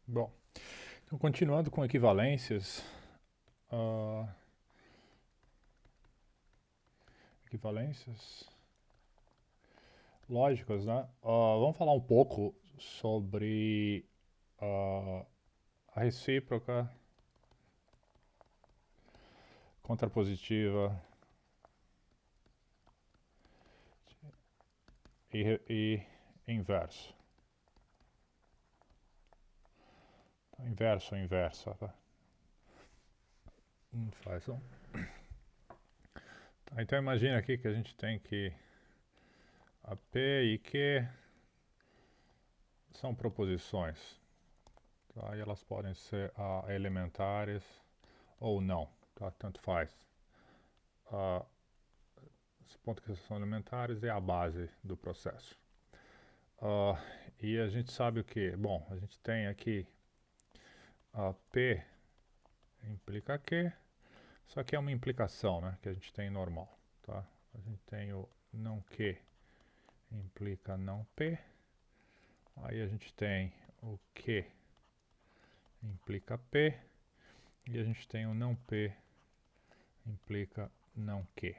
Bom, então continuando com equivalências, ah, equivalências lógicas, né? Vamos falar um pouco sobre a recíproca, contrapositiva e inverso. Inverso ou inversa, tá? Faz um. Tá, então imagina aqui que a gente tem que a P e Q são proposições, tá? E elas podem ser elementares ou não, tá? Tanto faz. Os pontos que são elementares é a base do processo. E a gente sabe o que? Bom, a gente tem aqui a P implica Q, só que é uma implicação, né? Que a gente tem normal, tá? A gente tem o não Q implica não P. Aí a gente tem o Q implica P. E a gente tem o não P implica não Q.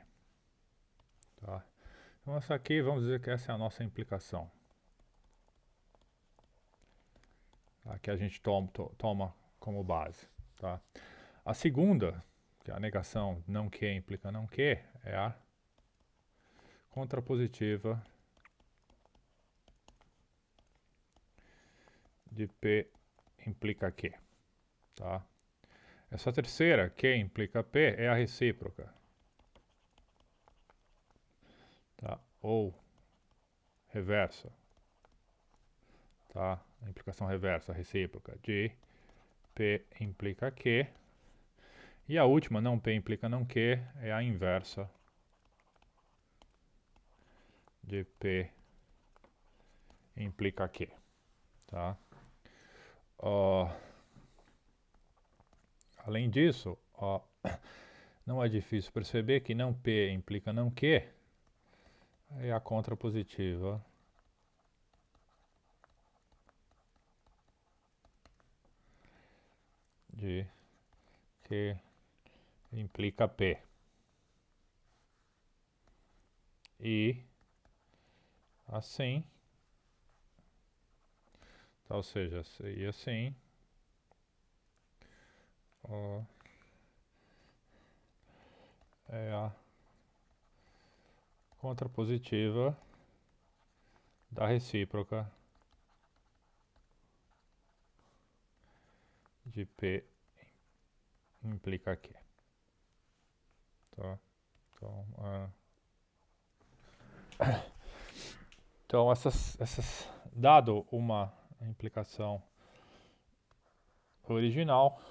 Tá? Então essa aqui, vamos dizer que essa é a nossa implicação. Tá? Que a gente toma como base. Tá? A segunda, que é a negação não Q implica não Q, é a contrapositiva de P implica Q. Tá? Essa terceira, Q implica P, é a recíproca. Tá? Ou reversa. Tá? A implicação reversa, recíproca, de P implica Q. E a última, não P implica não Q, é a inversa de P implica Q. Tá? Além disso, não é difícil perceber que não P implica não Q é a contrapositiva de Q implica P. E assim, tá, ou seja, e assim, é a contrapositiva da recíproca de P implica Q. Tá? Então, dado uma implicação original,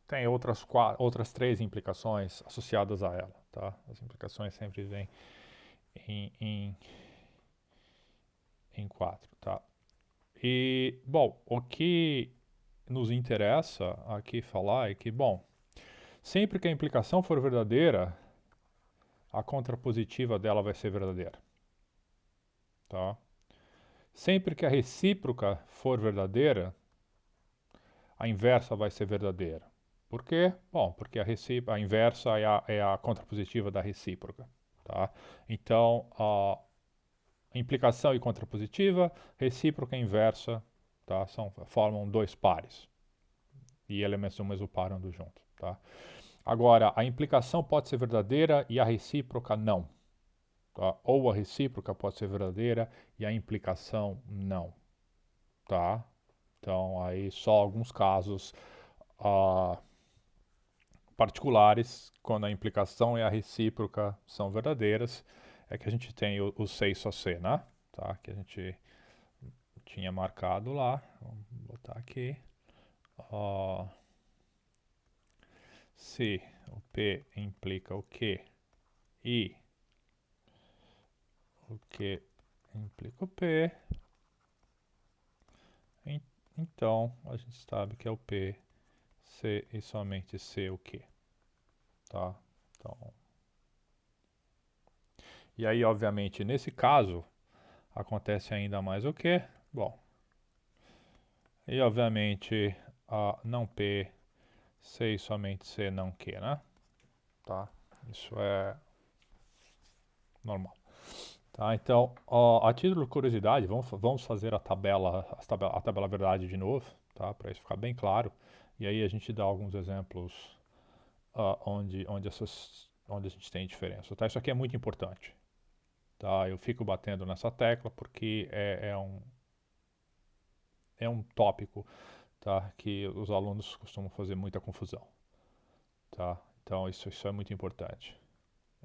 tem outras três implicações associadas a ela. Tá? As implicações sempre vêm em quatro. Tá? E, bom, o que nos interessa aqui falar é que, bom, sempre que a implicação for verdadeira, a contrapositiva dela vai ser verdadeira. Tá? Sempre que a recíproca for verdadeira, a inversa vai ser verdadeira. Por quê? Bom, porque a inversa é a contrapositiva da recíproca. Tá? Então, a implicação e contrapositiva, recíproca e inversa, tá? Formam dois pares. E elementos do mesmo par andam juntos. Tá? Agora, a implicação pode ser verdadeira e a recíproca não. Tá? Ou a recíproca pode ser verdadeira e a implicação não. Tá? Então, aí só alguns casos particulares, quando a implicação e a recíproca são verdadeiras, é que a gente tem o 6 só C, né? Tá? Que a gente tinha marcado lá. Vamos botar aqui. Se o P implica o Q e o Q implica o P, então a gente sabe que é o P, C e somente C o Q. Tá? Então, e aí, obviamente, nesse caso, acontece ainda mais o quê? Bom, E, obviamente, não P, C e somente C não Q, né? Tá? Isso é normal. Tá? Então, a título de curiosidade, vamos fazer a tabela verdade de novo, tá? Para isso ficar bem claro. E aí a gente dá alguns exemplos onde a gente tem diferença. Tá? Isso aqui é muito importante. Tá? Eu fico batendo nessa tecla porque é um tópico, tá? Que os alunos costumam fazer muita confusão. Tá? Então isso é muito importante.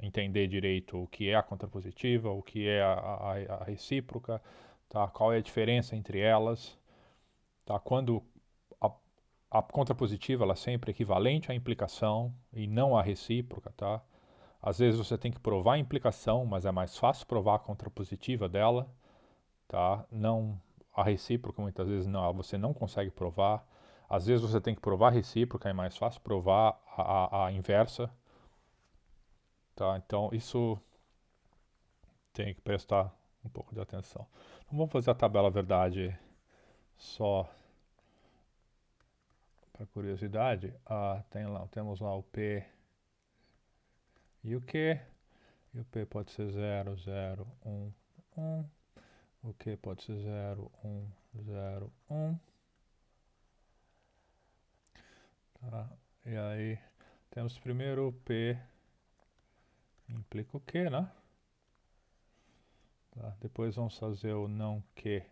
Entender direito o que é a contrapositiva, o que é a recíproca, tá? Qual é a diferença entre elas. Tá? Quando a, a contrapositiva ela é sempre equivalente à implicação e não à recíproca. Tá? Às vezes você tem que provar a implicação, mas é mais fácil provar a contrapositiva dela. Tá? Não a recíproca, muitas vezes não, você não consegue provar. Às vezes você tem que provar a recíproca, é mais fácil provar a inversa. Tá? Então isso tem que prestar um pouco de atenção. Então vamos fazer a tabela verdade só para curiosidade. Temos lá o P e o Q. E o P pode ser 0, 0, 1, 1. O Q pode ser 0, 1, 0, 1. Tá? E aí temos primeiro o P implica o Q, né? Tá? Depois vamos fazer o não Q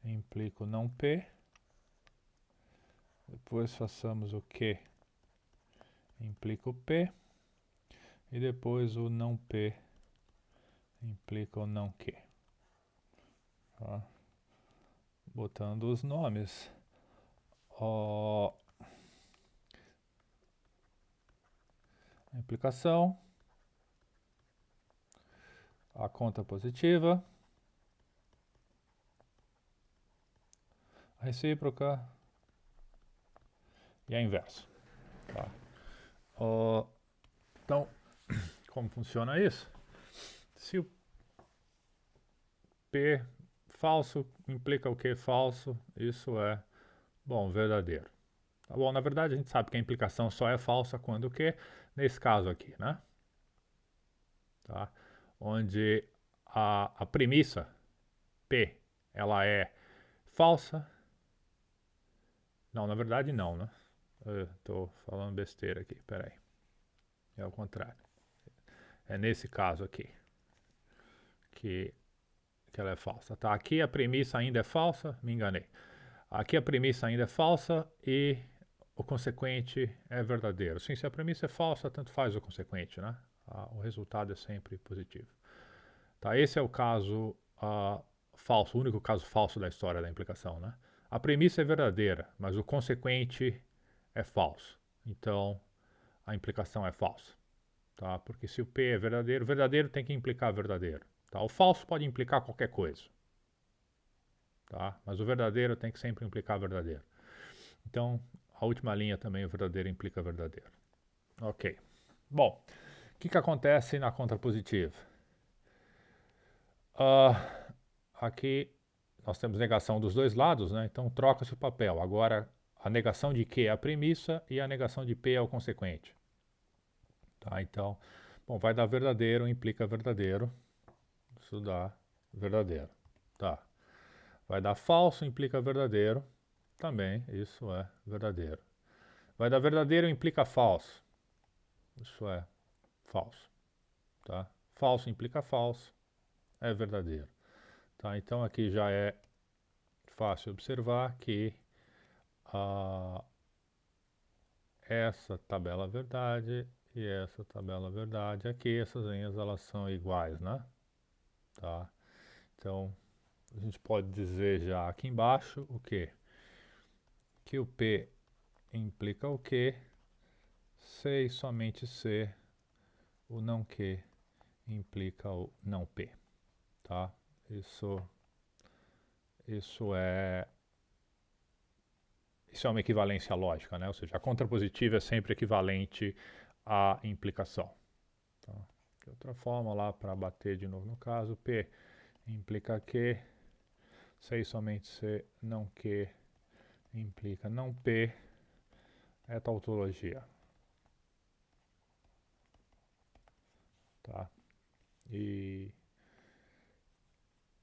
implica o não P. Depois façamos o Q implica o P. E depois o não P implica o não Q. Tá? Botando os nomes. A implicação, a conta positiva, a recíproca e a inversa. Tá? Então, como funciona isso? Se o P falso implica o Q falso, isso é, bom, verdadeiro. Tá bom, na verdade a gente sabe que a implicação só é falsa quando o Q, nesse caso aqui, né? Tá? Onde a premissa P, ela é falsa. Não, na verdade não, né? Eu tô falando besteira aqui, peraí. É o contrário. É nesse caso aqui que, que ela é falsa. Tá? Aqui a premissa ainda é falsa, me enganei. Aqui a premissa ainda é falsa e o consequente é verdadeiro. Sim, se a premissa é falsa, tanto faz o consequente, né? O resultado é sempre positivo. Tá? Esse é o caso falso, o único caso falso da história da implicação, né? A premissa é verdadeira, mas o consequente é falso. Então, a implicação é falsa. Tá? Porque se o P é verdadeiro, verdadeiro tem que implicar verdadeiro. Tá? O falso pode implicar qualquer coisa. Tá? Mas o verdadeiro tem que sempre implicar verdadeiro. Então, a última linha também, o verdadeiro implica verdadeiro. Ok. Bom, o que acontece na contrapositiva? Aqui nós temos negação dos dois lados, né? Então troca-se o papel. Agora a negação de Q é a premissa e a negação de P é o consequente. Tá? Então, bom, vai dar verdadeiro, implica verdadeiro. Isso dá verdadeiro. Tá. Vai dar falso, implica verdadeiro. Também, isso é verdadeiro. Vai dar verdadeiro, implica falso. Isso é falso. Tá? Falso implica falso, é verdadeiro. Tá? Então aqui já é fácil observar que essa tabela verdade e essa tabela verdade aqui, essas linhas elas são iguais, né? Tá? Então a gente pode dizer já aqui embaixo o quê? Que o P implica o Q, C e somente C, o não Q implica o não P. Tá? Isso é uma equivalência lógica, né? Ou seja, a contrapositiva é sempre equivalente à implicação. Tá? De outra forma, lá para bater de novo no caso, P implica Q, se e somente se, não que, implica não P, é tautologia. Tá? E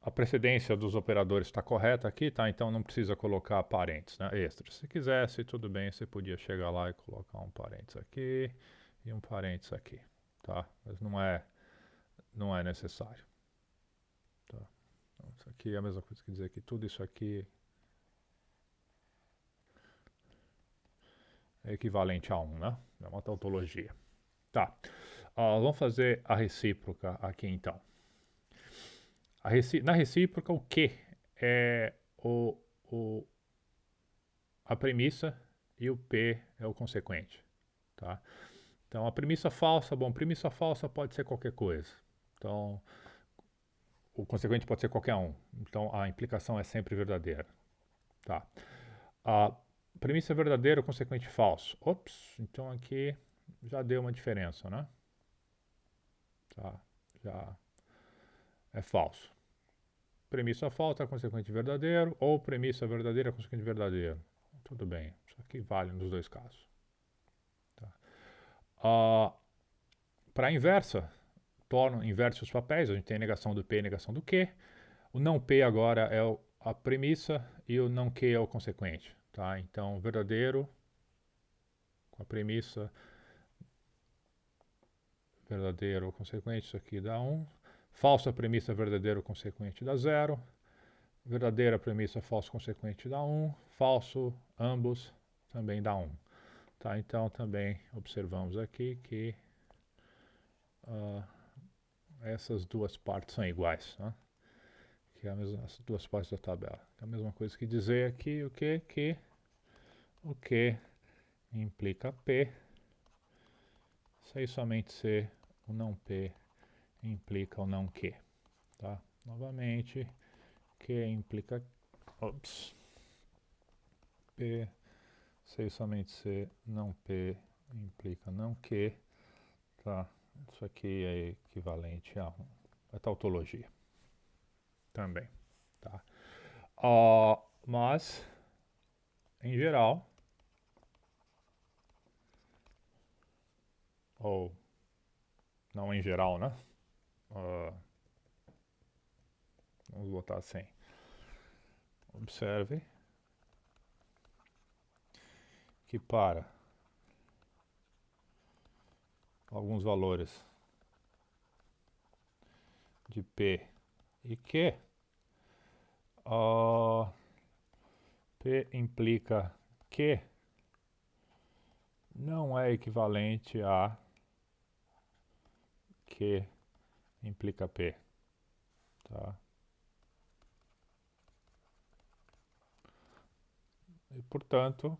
a precedência dos operadores está correta aqui, tá? Então não precisa colocar parênteses, né? Extras. Se quisesse, tudo bem, você podia chegar lá e colocar um parênteses aqui e um parênteses aqui, tá? Mas não é necessário. Tá? Então, isso aqui é a mesma coisa que dizer que tudo isso aqui é equivalente a 1, né? É uma tautologia. Tá. Vamos fazer a recíproca aqui então. Na recíproca, o que é o, a premissa e o P é o consequente. Tá? Então, a premissa falsa, bom, premissa falsa pode ser qualquer coisa. Então, o consequente pode ser qualquer um. Então, a implicação é sempre verdadeira. Tá? A premissa verdadeira, o consequente falso. Ops, então aqui já deu uma diferença, né? Tá? Já é falso. Premissa falsa, consequente verdadeiro, ou premissa verdadeira, consequente verdadeiro. Tudo bem, isso aqui vale nos dois casos. Tá? Para a inversa, inverte os papéis, a gente tem a negação do P e a negação do Q. O não P agora é a premissa e o não Q é o consequente. Tá? Então, verdadeiro com a premissa, verdadeiro ou consequente, isso aqui dá 1. Falsa premissa, verdadeiro consequente dá 0. Verdadeira premissa, falso consequente dá 1. Falso, ambos, também dá 1. Tá? Então, também observamos aqui que essas duas partes são iguais. Né? Que é as duas partes da tabela. É a mesma coisa que dizer aqui que o que implica P, se e somente se o não P implica o não Q. Tá? Novamente, Q implica P, se e somente se não P implica não Q. Tá? Isso aqui é equivalente a tautologia também. Tá? Mas, em geral, ou não em geral, né? Vamos botar assim. Observe que para alguns valores de P e Q, P implica Q não é equivalente a Q implica P. Tá? E, portanto,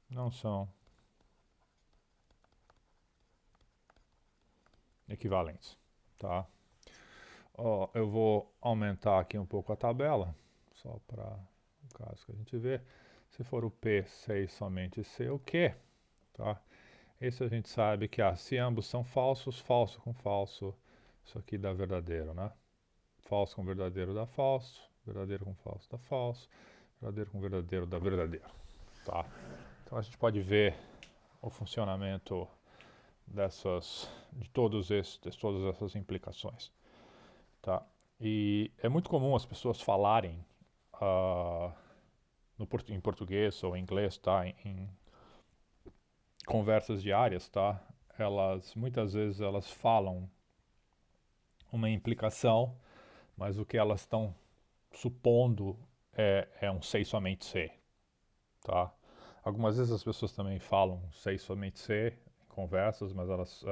não são equivalentes. Tá? Eu vou aumentar aqui um pouco a tabela, só para o caso que a gente vê. Se for o P, sei somente C, o Q. Tá? Esse a gente sabe que se ambos são falsos, falso com falso, isso aqui dá verdadeiro, né? Falso com verdadeiro dá falso, verdadeiro com falso dá falso, verdadeiro com verdadeiro dá verdadeiro. Tá? Então a gente pode ver o funcionamento de todas essas implicações. Tá? E é muito comum as pessoas falarem em português ou em inglês, tá? Em conversas diárias, tá? Muitas vezes elas falam uma implicação, mas o que elas estão supondo é um sei somente se, tá? Algumas vezes as pessoas também falam sei somente se em conversas, mas elas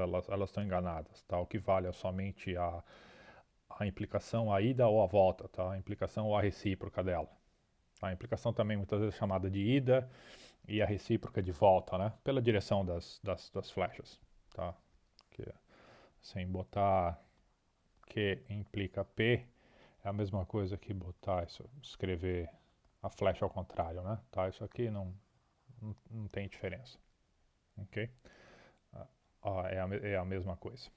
estão enganadas, tá? O que vale é somente a implicação, a ida ou a volta, tá? A implicação ou a recíproca dela. A implicação também muitas vezes é chamada de ida e a recíproca de volta, né? Pela direção das flechas, tá? Que, sem botar Q implica P, é a mesma coisa que botar escrever a flecha ao contrário, né? Tá? Isso aqui não tem diferença, ok? É a mesma coisa.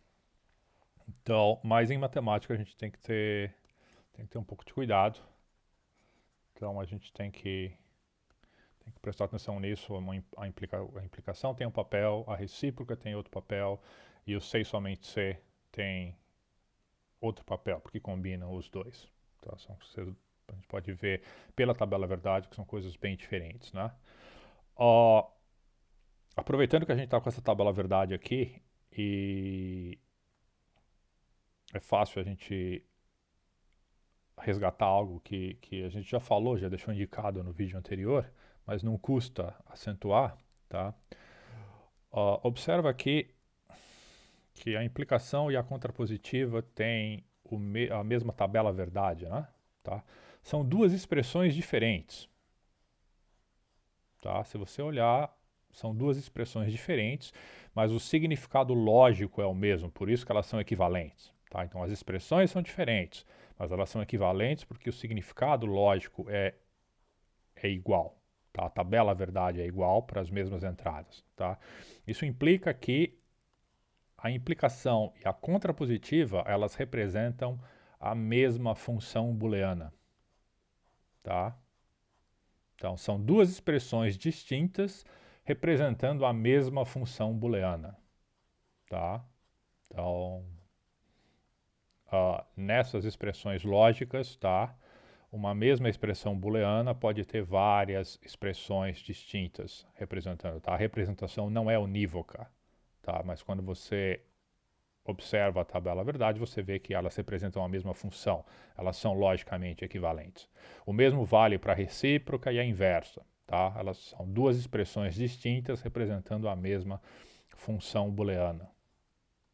Então, mas em matemática a gente tem que ter um pouco de cuidado. Então a gente tem que prestar atenção nisso. A implicação tem um papel, a recíproca tem outro papel, e o sei somente C tem outro papel, porque combinam os dois. Tá? A gente pode ver pela tabela verdade que são coisas bem diferentes. Né? Ó, aproveitando que a gente está com essa tabela verdade aqui, e é fácil a gente resgatar algo que a gente já falou, já deixou indicado no vídeo anterior, mas não custa acentuar, tá? Observa aqui que a implicação e a contrapositiva têm a mesma tabela verdade, né? Tá? São duas expressões diferentes, tá? Se você olhar, são duas expressões diferentes, mas o significado lógico é o mesmo, por isso que elas são equivalentes, tá? Então as expressões são diferentes, mas elas são equivalentes porque o significado lógico é igual, tá? A tabela verdade é igual para as mesmas entradas, tá? Isso implica que a implicação e a contrapositiva, elas representam a mesma função booleana, tá? Então, são duas expressões distintas representando a mesma função booleana, tá? Então, nessas expressões lógicas, tá? Uma mesma expressão booleana pode ter várias expressões distintas representando, tá? A representação não é unívoca, tá? Mas quando você observa a tabela verdade, você vê que elas representam a mesma função, elas são logicamente equivalentes. O mesmo vale para a recíproca e a inversa, tá? Elas são duas expressões distintas representando a mesma função booleana,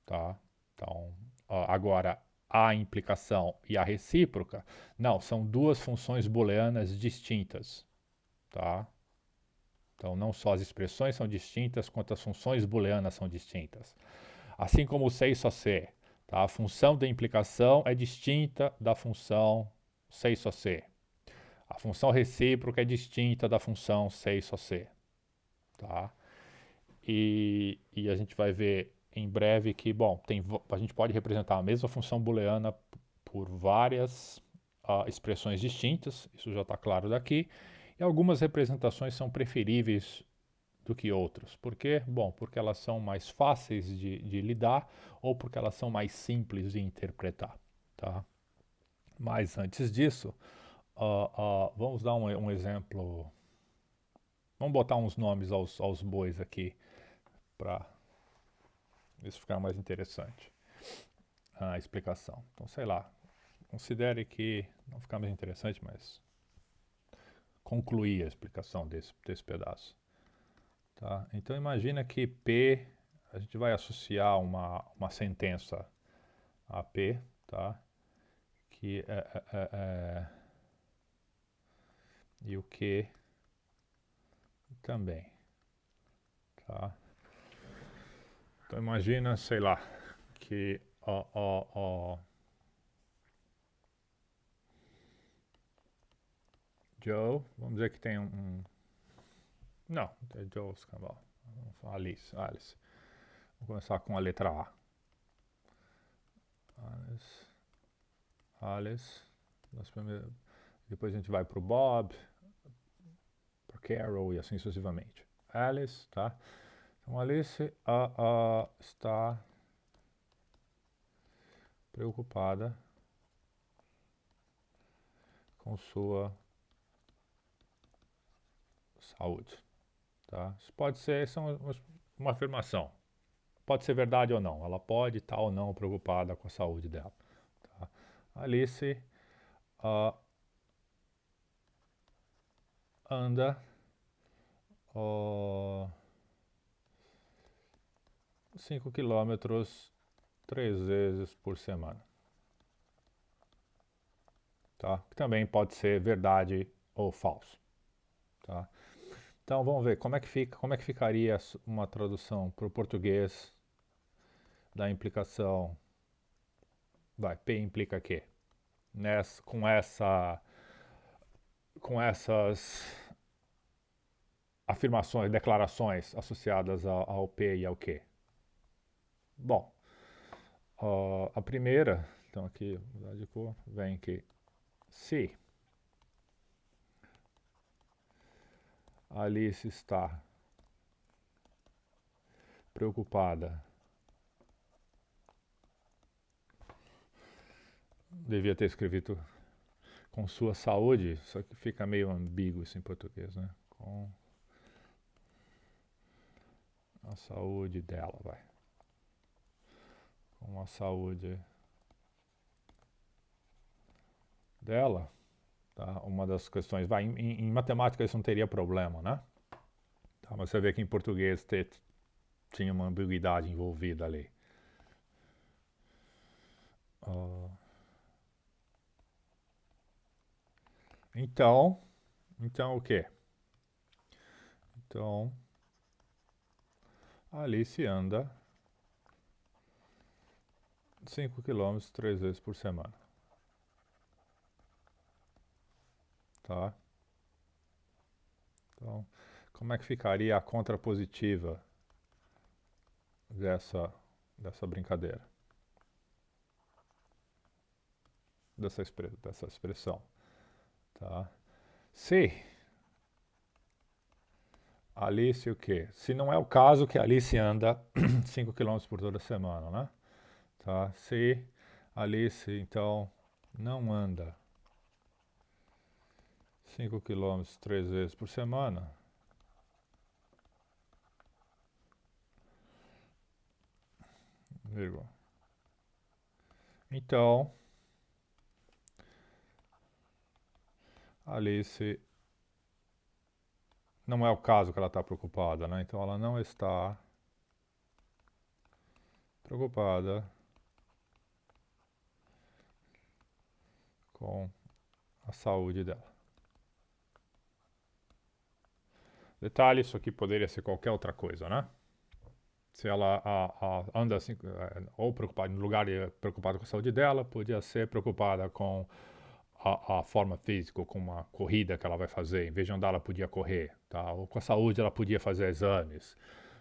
tá? Então, agora a implicação e a recíproca, não, são duas funções booleanas distintas, tá? Então, não só as expressões são distintas, quanto as funções booleanas são distintas. Assim como o C só C. Tá? A função da implicação é distinta da função C só C. A função recíproca é distinta da função C só C. Tá? E a gente vai ver em breve que, bom, a gente pode representar a mesma função booleana por várias expressões distintas, isso já está claro daqui, e algumas representações são preferíveis do que outros. Por quê? Bom, porque elas são mais fáceis de lidar ou porque elas são mais simples de interpretar. Tá? Mas antes disso, vamos dar um exemplo. Vamos botar uns nomes aos bois aqui para isso ficar mais interessante. A explicação. Então, sei lá, considere que não ficar mais interessante, mas concluir a explicação desse pedaço. Tá? Então imagina que P, a gente vai associar uma sentença a P, tá? Que e o Q também, tá? Então imagina, sei lá, que Joe, vamos dizer que tem não, é Joe Scambal, vamos falar Alice. Vamos começar com a letra A. Alice, depois a gente vai pro Bob, pro Carol e assim sucessivamente. Alice, tá? Então Alice está preocupada com sua saúde, tá? Isso pode ser uma afirmação, pode ser verdade ou não. Ela pode estar ou não preocupada com a saúde dela. Tá? Alice anda 5 quilômetros 3 vezes por semana. Tá? Que também pode ser verdade ou falso. Tá? Então vamos ver como é que ficaria uma tradução para o português da implicação. Vai, P implica Q. Com essas afirmações, declarações associadas ao P e ao Q. Bom, A primeira, então aqui, mudar de cor, vem aqui. Se a Alice está preocupada, devia ter escrito com sua saúde, só que fica meio ambíguo isso em português, né? Com a saúde dela, vai. Com a saúde dela, tá? Uma das questões, vai, em matemática isso não teria problema, né? Tá, mas você vê que em português tinha uma ambiguidade envolvida ali. Uh, então o que? Então, a Alice anda 5 quilômetros 3 vezes por semana. Tá? Então, como é que ficaria a contrapositiva dessa brincadeira? Dessa expressão. Tá? Se Alice o quê? Se não é o caso que a Alice anda 5 quilômetros por toda semana, né? Tá? Se Alice, então, não anda 5 quilômetros 3 vezes por semana, vírgula. Então, Alice não é o caso que ela está preocupada, né? Então ela não está preocupada com a saúde dela. Detalhe, isso aqui poderia ser qualquer outra coisa, né? Se ela anda assim, ou preocupada, no lugar de preocupada com a saúde dela, podia ser preocupada com a forma física, com uma corrida que ela vai fazer. Em vez de andar, ela podia correr, tá? Ou com a saúde, ela podia fazer exames,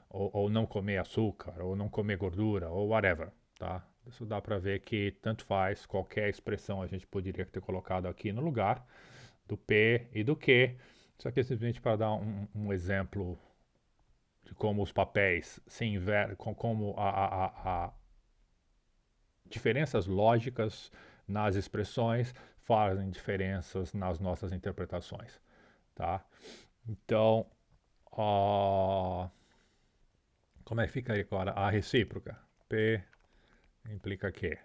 ou não comer açúcar, ou não comer gordura, ou whatever, tá? Isso dá para ver que tanto faz, qualquer expressão a gente poderia ter colocado aqui no lugar do P e do Q. Isso aqui é simplesmente para dar um exemplo de como os papéis se invertem, como a diferenças lógicas nas expressões fazem diferenças nas nossas interpretações, tá? Então, como é que fica aí agora? A recíproca. P implica que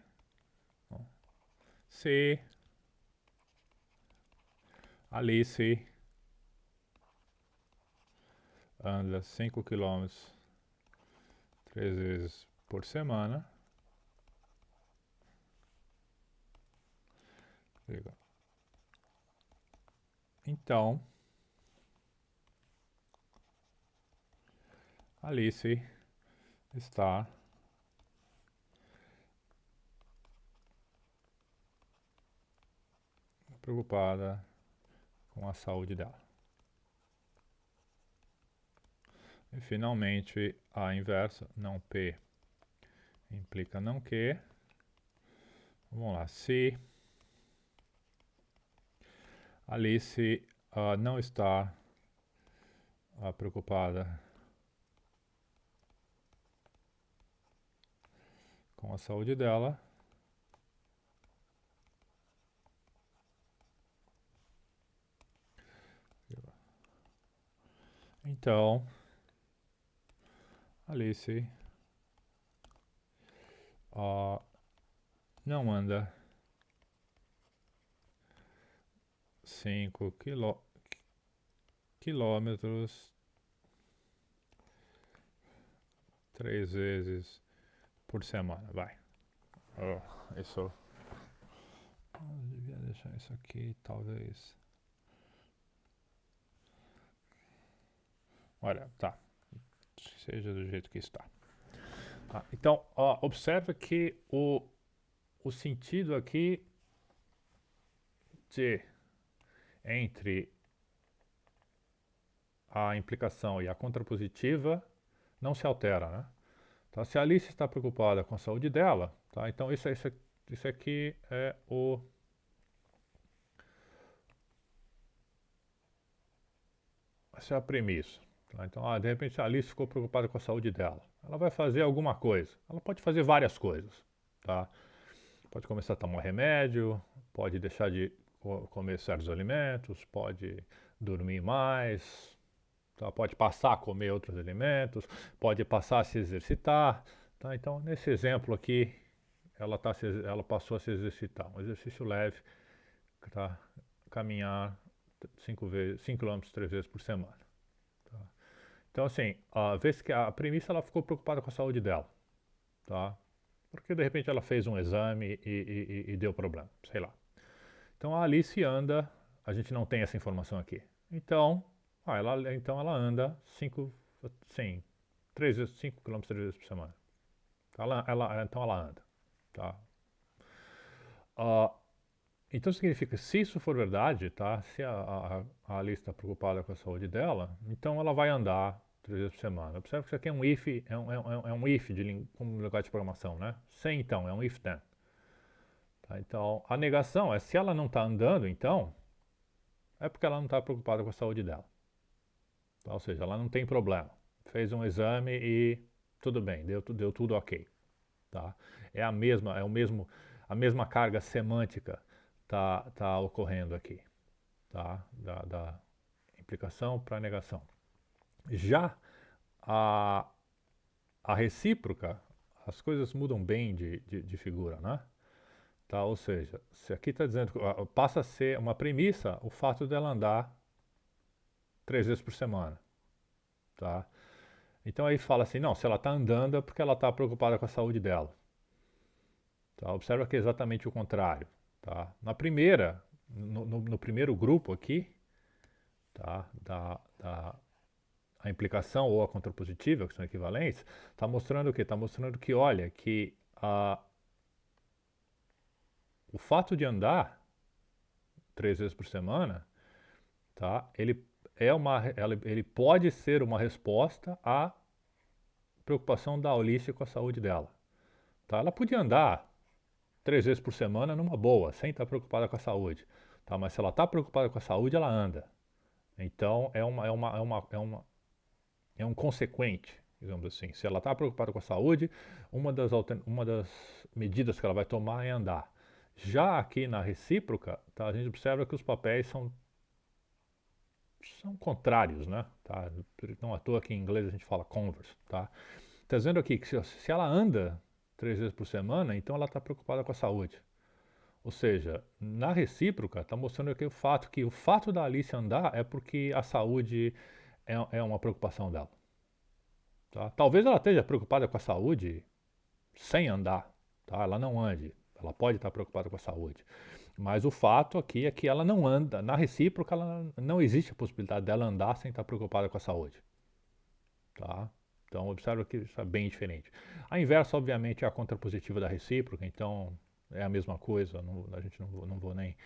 se Alice anda 5 quilômetros 3 vezes por semana, então Alice está preocupada com a saúde dela. E finalmente a inversa, não P implica não que. Vamos lá, se Alice não está preocupada com a saúde dela, então Alice não anda 5 quilômetros 3 vezes por semana, vai. Isso. Eu devia deixar isso aqui, talvez. Olha, tá. Seja do jeito que está. Então, observa que o sentido aqui de entre a implicação e a contrapositiva não se altera, né? Então, se a Alice está preocupada com a saúde dela, Tá? Então isso aqui é essa é a premissa. Tá? Então, de repente a Alice ficou preocupada com a saúde dela. Ela vai fazer alguma coisa. Ela pode fazer várias coisas. Tá? Pode começar a tomar remédio, pode deixar de comer certos alimentos, pode dormir mais, tá? Pode passar a comer outros alimentos, pode passar a se exercitar. Tá? Então, nesse exemplo aqui, ela passou a se exercitar. Um exercício leve, tá? Caminhar 5 km 3 vezes por semana. Tá? Então, assim, a vez que a premissa ela ficou preocupada com a saúde dela. Tá? Porque de repente ela fez um exame e deu problema, sei lá. Então a Alice anda, a gente não tem essa informação aqui. Então, ela anda 5, sim, 5 km 3 vezes por semana. Então ela anda. Tá? Ah, então significa, se isso for verdade, tá? Se a Alice está preocupada com a saúde dela, então ela vai andar 3 vezes por semana. Observe que isso aqui é um if, é um if como linguagem de programação, né? Sem então, é um if then. Tá? Então, a negação é se ela não está andando, então, é porque ela não está preocupada com a saúde dela. Tá? Ou seja, ela não tem problema. Fez um exame e tudo bem, deu tudo ok. Tá? A mesma carga semântica tá ocorrendo aqui. Tá? Da implicação para a negação. Já a, a recíproca, as coisas mudam bem de figura, né? Tá? Ou seja, se aqui está dizendo que passa a ser uma premissa o fato dela andar 3 vezes por semana. Tá? Então aí fala assim, não, se ela está andando é porque ela está preocupada com a saúde dela. Tá? Observa que é exatamente o contrário. Tá? No primeiro grupo aqui, tá? A implicação ou a contrapositiva, que são equivalentes, está mostrando o quê? Está mostrando que, olha, que o fato de andar 3 vezes por semana, tá? Ele pode ser uma resposta à preocupação da Alice com a saúde dela. Tá? Ela podia andar 3 vezes por semana numa boa, sem estar preocupada com a saúde. Tá? Mas se ela está preocupada com a saúde, ela anda. Então é um consequente, digamos assim. Se ela está preocupada com a saúde, uma das medidas que ela vai tomar é andar. Já aqui na recíproca, tá, a gente observa que os papéis são contrários, né? Tá? Não à toa que em inglês a gente fala converse. Tá? Está dizendo aqui que se ela anda 3 vezes por semana, então ela está preocupada com a saúde. Ou seja, na recíproca, está mostrando aqui o fato da Alice andar é porque a saúde é uma preocupação dela. Tá? Talvez ela esteja preocupada com a saúde sem andar. Tá? Ela não ande. Ela pode estar preocupada com a saúde. Mas o fato aqui é que ela não anda. Na recíproca, não existe a possibilidade dela andar sem estar preocupada com a saúde. Tá? Então, observa que isso é bem diferente. A inversa, obviamente, é a contrapositiva da recíproca, então é a mesma coisa, a gente não vou nem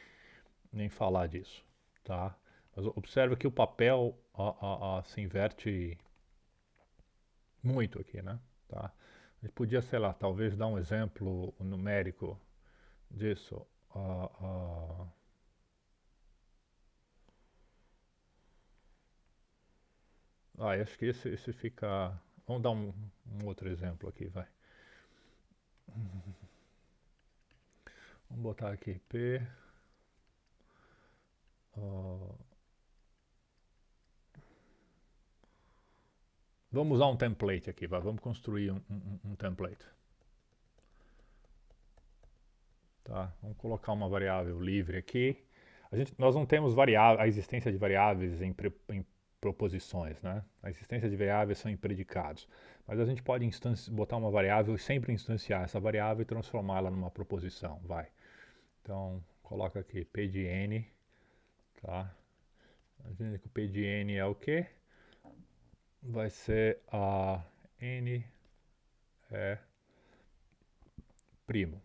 falar disso. Tá? Mas observa que o papel se inverte muito aqui, né? Tá? A gente podia, sei lá, talvez dar um exemplo numérico disso. Acho que esse fica. Vamos dar um outro exemplo aqui, vai. Vamos botar aqui P. Vamos usar um template aqui, vai. Vamos construir um template. Tá? Vamos colocar uma variável livre aqui. Nós não temos a existência de variáveis em proposições, né? A existência de variáveis são em predicados. Mas a gente pode botar uma variável e sempre instanciar essa variável e transformá-la numa proposição, vai. Então, coloca aqui P de N, tá? A gente que o P de N é o quê? Vai ser a N é primo.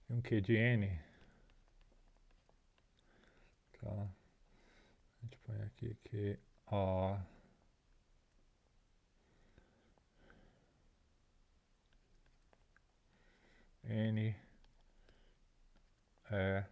Um Q de N, tá? A gente põe aqui que ó, N é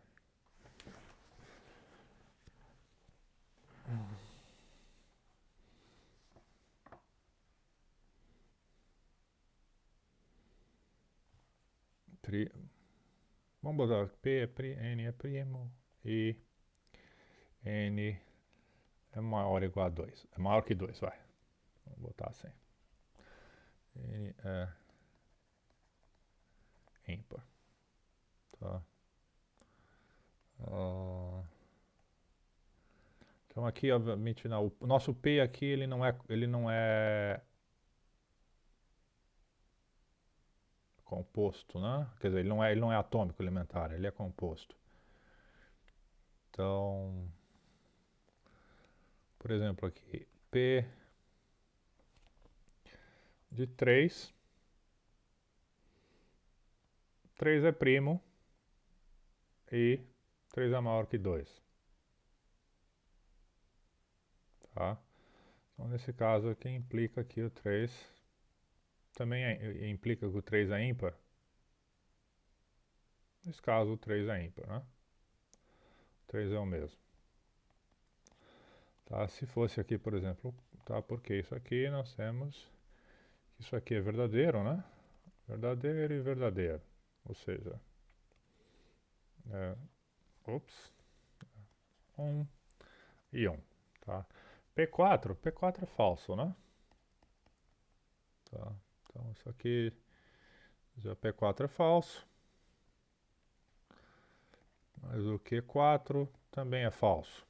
vamos botar P é N é primo e N é maior ou igual a 2. É maior que 2, vai. Vamos botar assim. N é ímpar. Tá. Então aqui, obviamente, não, o nosso P aqui ele não é composto, né? Quer dizer, ele não é atômico elementar, ele é composto. Então, por exemplo, aqui, P de 3, 3 é primo e 3 é maior que 2. Tá? Então, nesse caso aqui, implica que o 3 também implica que o 3 é ímpar. Nesse caso, o 3 é ímpar, né? O 3 é o mesmo. Tá? Se fosse aqui, por exemplo, tá? Porque isso aqui nós temos, isso aqui é verdadeiro, né? Verdadeiro e verdadeiro. Ou seja, é, ops, 1 e 1, tá? P4 é falso, né? Tá? Então isso aqui, já P4 é falso, mas o Q4 também é falso.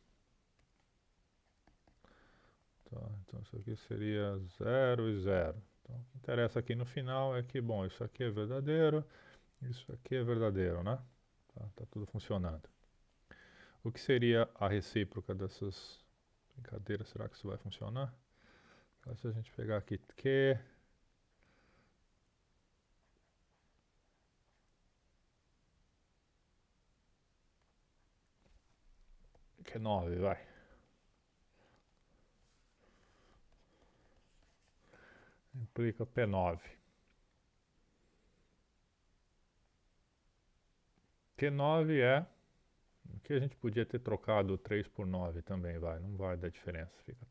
Tá? Então isso aqui seria 0 e 0. Então o que interessa aqui no final é que, bom, isso aqui é verdadeiro, isso aqui é verdadeiro, né? Tá tudo funcionando. O que seria a recíproca dessas brincadeiras? Será que isso vai funcionar? Então, se a gente pegar aqui Q, Q9, vai. Implica P9. Q9 é que a gente podia ter trocado 3 por 9 também, vai. Não vai dar diferença. Fica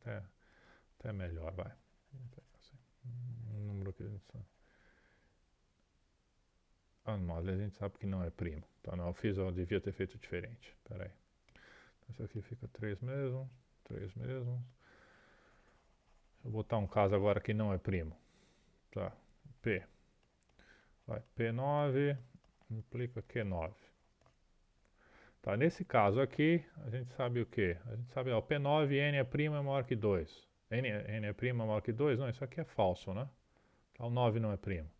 até melhor, vai. Um número que a gente sabe. Ah, não, a gente sabe que não é primo. Então não, eu devia ter feito diferente. Pera aí. Isso aqui fica 3 mesmo. 3 mesmo. Vou botar um caso agora que não é primo. Tá. P. Vai. P9 implica Q9. Tá, nesse caso aqui, a gente sabe o quê? A gente sabe, ó, P9 N é primo é maior que 2. N é primo é maior que 2? Não, isso aqui é falso, né? Tá, o 9 não é primo.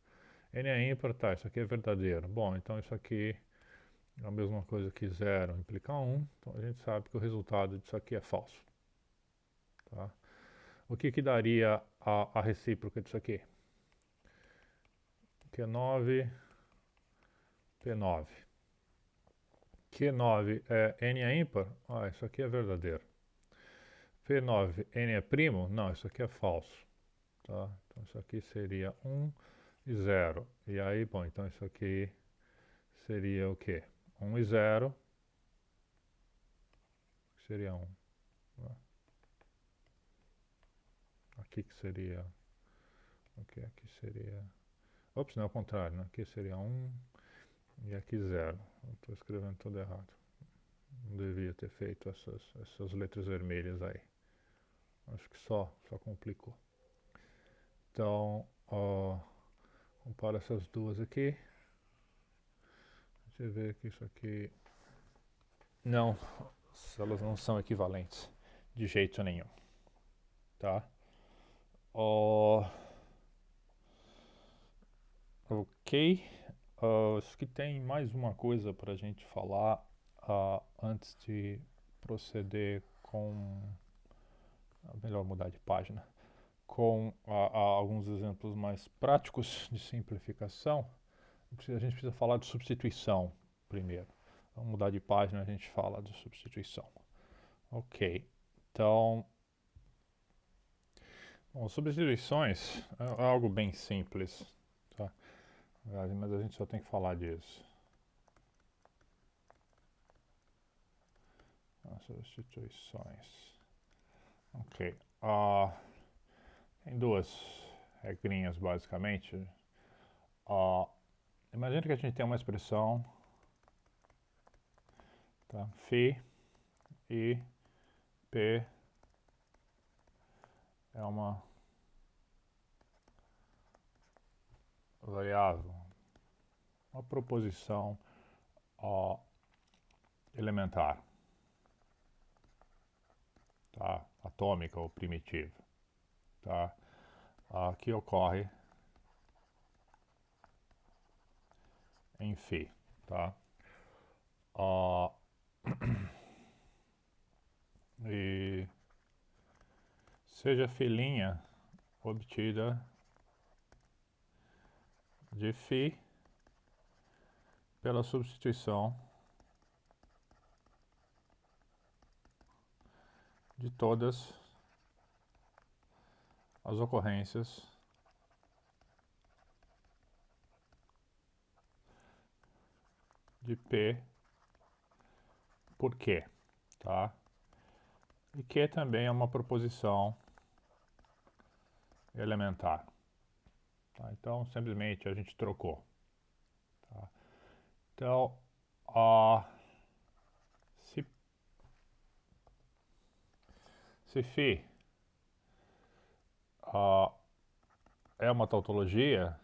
N é ímpar, tá, isso aqui é verdadeiro. Bom, então isso aqui é a mesma coisa que 0 implica 1. Então a gente sabe que o resultado disso aqui é falso. Tá? O que daria a recíproca disso aqui? Q9, P9. Q9 é N é ímpar? Ah, isso aqui é verdadeiro. P9, N é primo? Não, isso aqui é falso. Tá? Então isso aqui seria 1 e 0. E aí, bom, então isso aqui seria o quê? 1 e 0 seria 1. Né? Aqui que seria... Ok, aqui seria... Ops, não é o contrário, né? Aqui seria 1 e aqui 0. Estou escrevendo tudo errado. Não devia ter feito essas letras vermelhas aí. Acho que só complicou. Então, compara essas duas aqui. Você vê que isso aqui... Não, elas não são equivalentes de jeito nenhum. Tá? Ok. Acho que tem mais uma coisa para a gente falar antes de proceder com. Melhor mudar de página. Com alguns exemplos mais práticos de simplificação. A gente precisa falar de substituição primeiro. Vamos mudar de página, a gente fala de substituição. Ok. Então, bom, substituições é algo bem simples, tá? Mas a gente só tem que falar disso. Substituições. Ok. Tem duas regrinhas, basicamente. Imagina que a gente tem uma expressão, tá? Φ e P é uma variável, uma proposição elementar, tá? Atômica ou primitiva, tá? Que ocorre em Φ, tá? E seja filhinha obtida de Φ pela substituição de todas as ocorrências de P por Q, tá? E Q também é uma proposição elementar, tá? Então, simplesmente a gente trocou, tá? Então, se Φ é uma tautologia,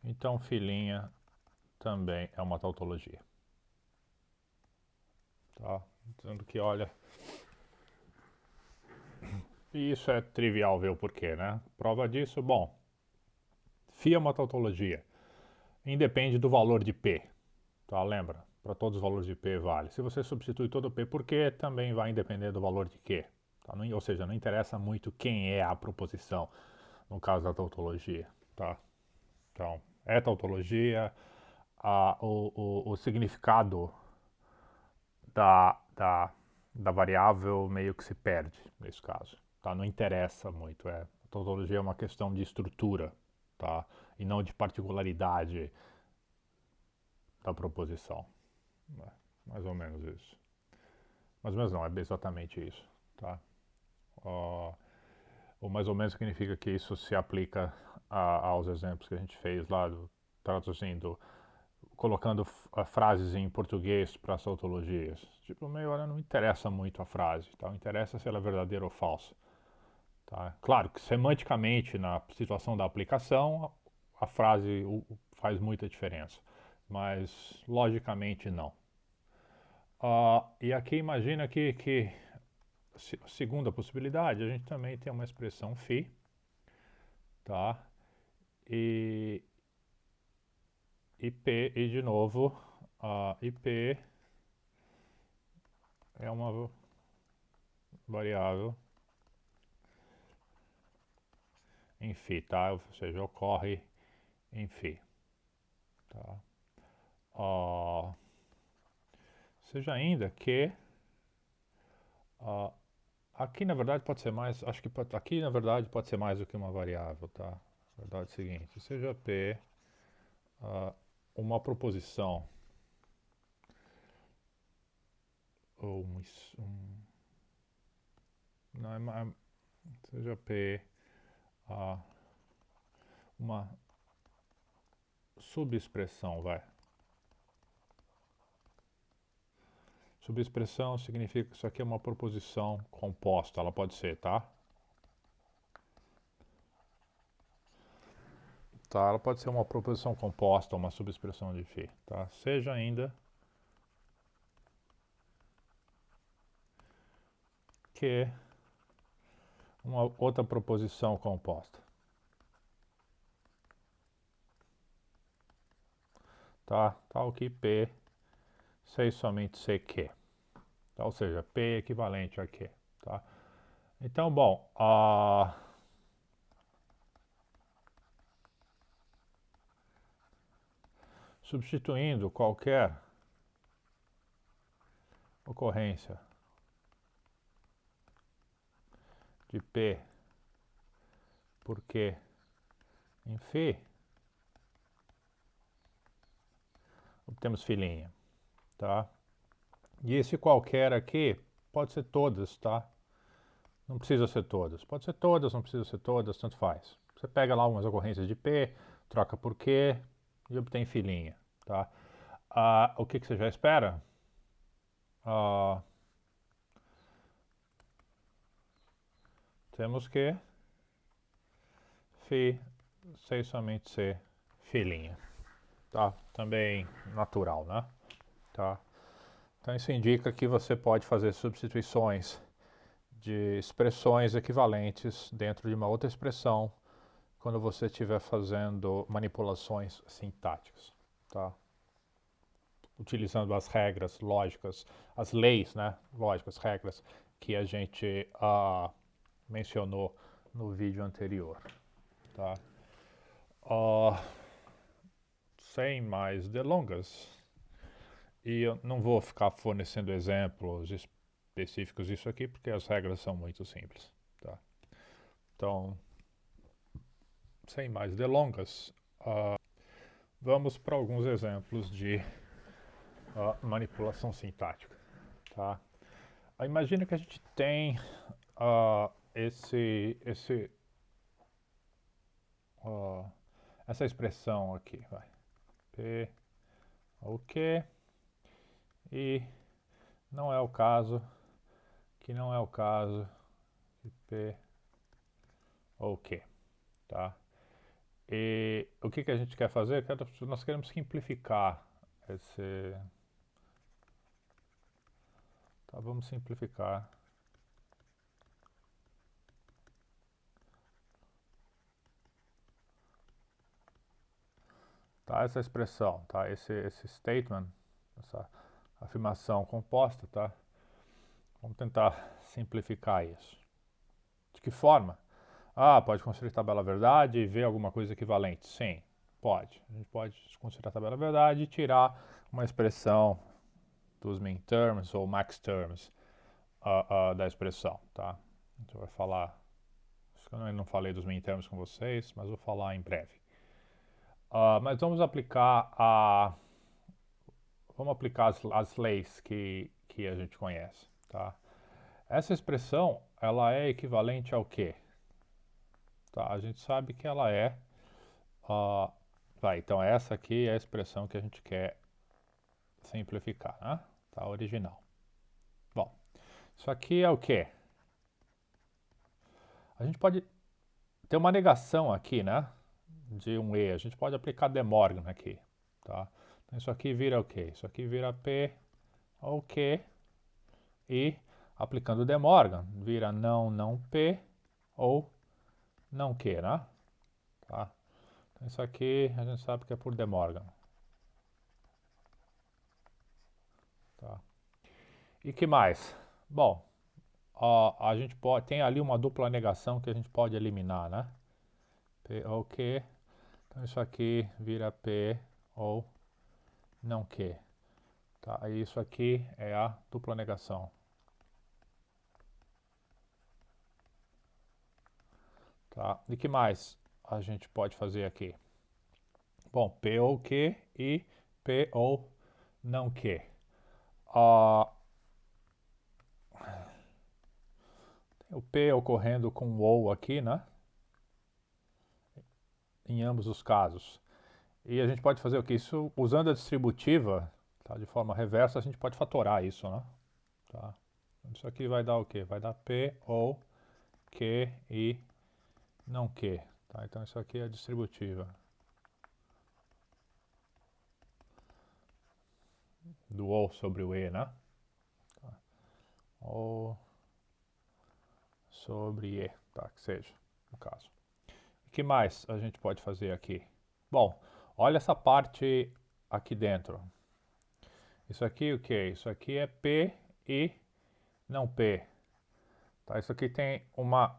então filhinha também é uma tautologia, tá? Dizendo que, olha, e isso é trivial ver o porquê, né? Prova disso, bom, Φ é uma tautologia, independe do valor de P, tá? Lembra? Para todos os valores de P vale. Se você substitui todo P por Q, também vai depender do valor de Q, tá? Não, ou seja, não interessa muito quem é a proposição, no caso da tautologia, tá? Então, é tautologia, o significado da variável meio que se perde nesse caso, tá? Não interessa muito, a tautologia é uma questão de estrutura, tá? E não de particularidade da proposição, mais ou menos isso. Mais ou menos não, é exatamente isso, tá? O mais ou menos significa que isso se aplica aos exemplos que a gente fez lá, traduzindo, colocando frases em português para as tautologias. Tipo, meio hora não interessa muito a frase, tá? Não interessa se ela é verdadeira ou falsa, tá? Claro que semanticamente, na situação da aplicação, a frase faz muita diferença, mas logicamente não. E aqui imagina que segunda possibilidade, a gente também tem uma expressão φ, tá? E P, e de novo, IP é uma variável em φ, tá? Ou seja, ocorre em φ, tá? Seja ainda que aqui na verdade pode ser mais, acho que aqui na verdade pode ser mais do que uma variável, tá? Verdade é o seguinte, seja P uma proposição ou não é, seja P uma subexpressão, vai. Subexpressão significa que isso aqui é uma proposição composta, ela pode ser, tá? Tá, ela pode ser uma proposição composta, uma subexpressão de φ, tá? Seja ainda que uma outra proposição composta, tá? Tal que P sei somente C Q, tá? Ou seja, P é equivalente a Q, tá? Então, bom, substituindo qualquer ocorrência de P por Q em φ, obtemos filinha, tá? E esse qualquer aqui pode ser todas, tá? Não precisa ser todas. Pode ser todas, não precisa ser todas, tanto faz. Você pega lá algumas ocorrências de P, troca por Q e obtém filinha, tá? O que você já espera? Temos que φ sei somente ser filinha, tá? Também natural, né? Tá? Então isso indica que você pode fazer substituições de expressões equivalentes dentro de uma outra expressão quando você estiver fazendo manipulações sintáticas, tá? Utilizando as regras lógicas, as leis, né? Lógicas, regras que a gente mencionou no vídeo anterior, tá? Sem mais delongas, e eu não vou ficar fornecendo exemplos específicos disso aqui, porque as regras são muito simples, tá? Então, sem mais delongas, vamos para alguns exemplos de manipulação sintática, tá? Imagina que a gente tem essa expressão aqui, vai. P, o Q, e não é o caso, que não é o caso de P ou Q, tá? E o que a gente quer fazer? Nós queremos simplificar esse... Tá, vamos simplificar. Tá, essa expressão, tá? Esse statement, essa afirmação composta, tá? Vamos tentar simplificar isso. De que forma? Pode construir tabela verdade e ver alguma coisa equivalente. Sim, pode. A gente pode construir a tabela verdade e tirar uma expressão dos min terms ou max terms da expressão, tá? A gente vai falar... Acho que eu não falei dos min terms com vocês, mas vou falar em breve. Mas vamos aplicar as leis que a gente conhece, tá? Essa expressão, ela é equivalente ao quê? Tá, a gente sabe que ela é... então essa aqui é a expressão que a gente quer simplificar, né? Tá, original. Bom, isso aqui é o quê? A gente pode ter uma negação aqui, né? De um E. A gente pode aplicar De Morgan aqui, tá? Então isso aqui vira o quê? Isso aqui vira P ou Q e aplicando De Morgan vira não P ou não Q, né? Tá? Então isso aqui a gente sabe que é por De Morgan. Tá? E que mais? Bom, a gente tem ali uma dupla negação que a gente pode eliminar, né? P ou Q. Então isso aqui vira P ou não Q. Tá? E isso aqui é a dupla negação. Tá? E que mais a gente pode fazer aqui? Bom, P ou Q e P ou não Q. O P ocorrendo com o ou aqui, né? Em ambos os casos. E a gente pode fazer o que? Isso, usando a distributiva, tá? De forma reversa, a gente pode fatorar isso, né? Tá? Isso aqui vai dar o quê? Vai dar P ou Q e não Q. Tá? Então isso aqui é a distributiva do ou sobre o E, né? Tá? Ou sobre E, tá? Que seja, no caso. O que mais a gente pode fazer aqui? Bom, olha essa parte aqui dentro. Isso aqui o que? Isso aqui é P e não P. Tá? Isso aqui tem uma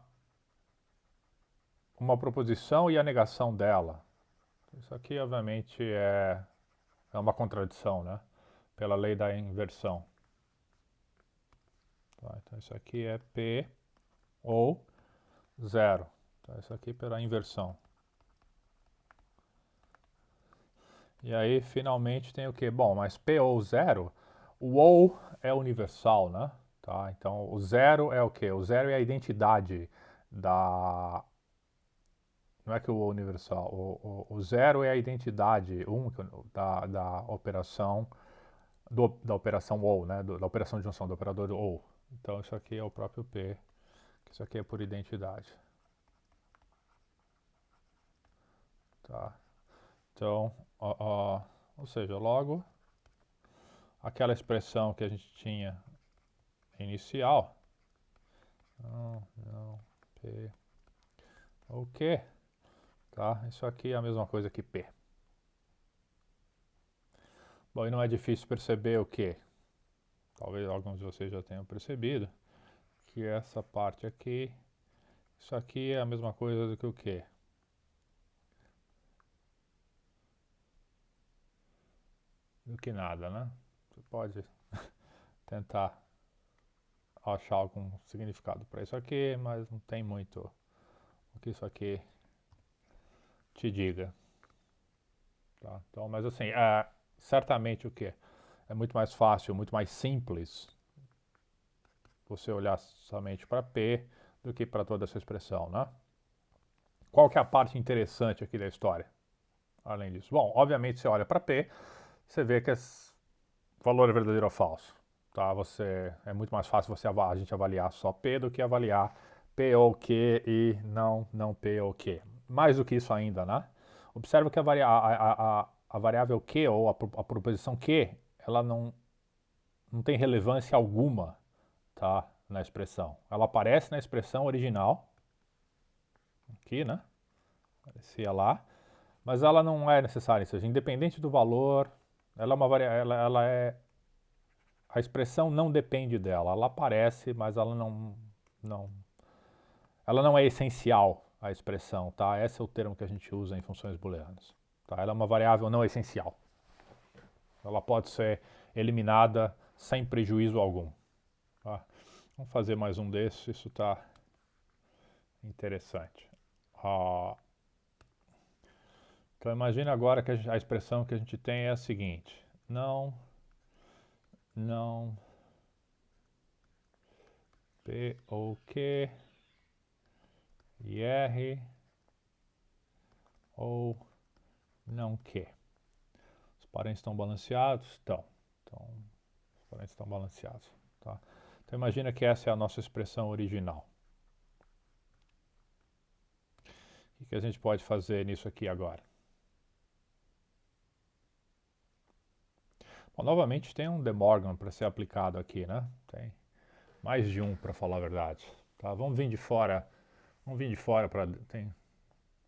proposição e a negação dela. Isso aqui, obviamente, é uma contradição, né? Pela lei da inversão. Tá? Então, isso aqui é P ou 0. Tá, isso aqui pela inversão. E aí, finalmente, tem o quê? Bom, mas P ou 0, o ou é universal, né? Tá? Então, o 0 é o quê? O 0 é a identidade da... Não é que o ou universal. O 0 é a identidade da operação da operação ou, né? Da operação de junção, do operador ou. Então, isso aqui é o próprio P, que isso aqui é por identidade. Tá? Então, ou seja, logo, aquela expressão que a gente tinha inicial, não, P, o Q, tá? Isso aqui é a mesma coisa que P. Bom, e não é difícil perceber o que? Talvez alguns de vocês já tenham percebido, que essa parte aqui, isso aqui é a mesma coisa do que o Q. Do que nada, né? Você pode tentar achar algum significado para isso aqui, mas não tem muito o que isso aqui te diga. Tá? Então, mas assim, certamente o que? É muito mais fácil, muito mais simples você olhar somente para P do que para toda essa expressão, né? Qual que é a parte interessante aqui da história? Além disso, bom, obviamente você olha para P, você vê que esse valor é verdadeiro ou falso. Tá? É muito mais fácil a gente avaliar só P do que avaliar P ou Q e não P ou Q. Mais do que isso ainda, né? Observa que a variável Q ou a proposição Q, ela não tem relevância alguma, tá, na expressão. Ela aparece na expressão original, aqui, né? Aparecia lá, mas ela não é necessária, ou seja, independente do valor, ela é uma ela é a expressão não depende dela, ela aparece, mas não ela não é essencial à expressão, tá? Esse é o termo que a gente usa em funções booleanas, tá? Ela é uma variável não essencial. Ela pode ser eliminada sem prejuízo algum, tá? Vamos fazer mais um desses, isso está interessante. Então imagine agora que a expressão que a gente tem é a seguinte: não, P ou Q, IR ou não Q. Os parentes estão balanceados? Estão. Então, os parentes estão balanceados. Tá? Então imagina que essa é a nossa expressão original. O que a gente pode fazer nisso aqui agora? Bom, novamente tem um De Morgan para ser aplicado aqui, né? Tem mais de um, para falar a verdade. Tá? Vamos vir de fora para...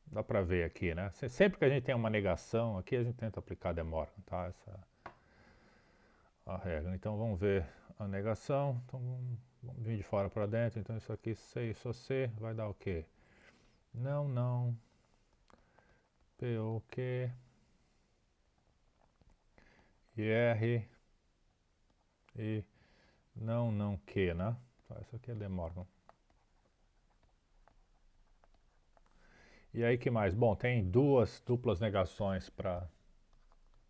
Dá para ver aqui, né? Sempre que a gente tem uma negação aqui, a gente tenta aplicar De Morgan, tá? Essa é a regra. Então vamos ver a negação. Então vamos vir de fora para dentro. Então isso aqui, C, só C, vai dar o quê? Não, P, O, Q, R e não Q, né? Tá, isso aqui é De Morgan. E aí que mais? Bom, tem duas duplas negações para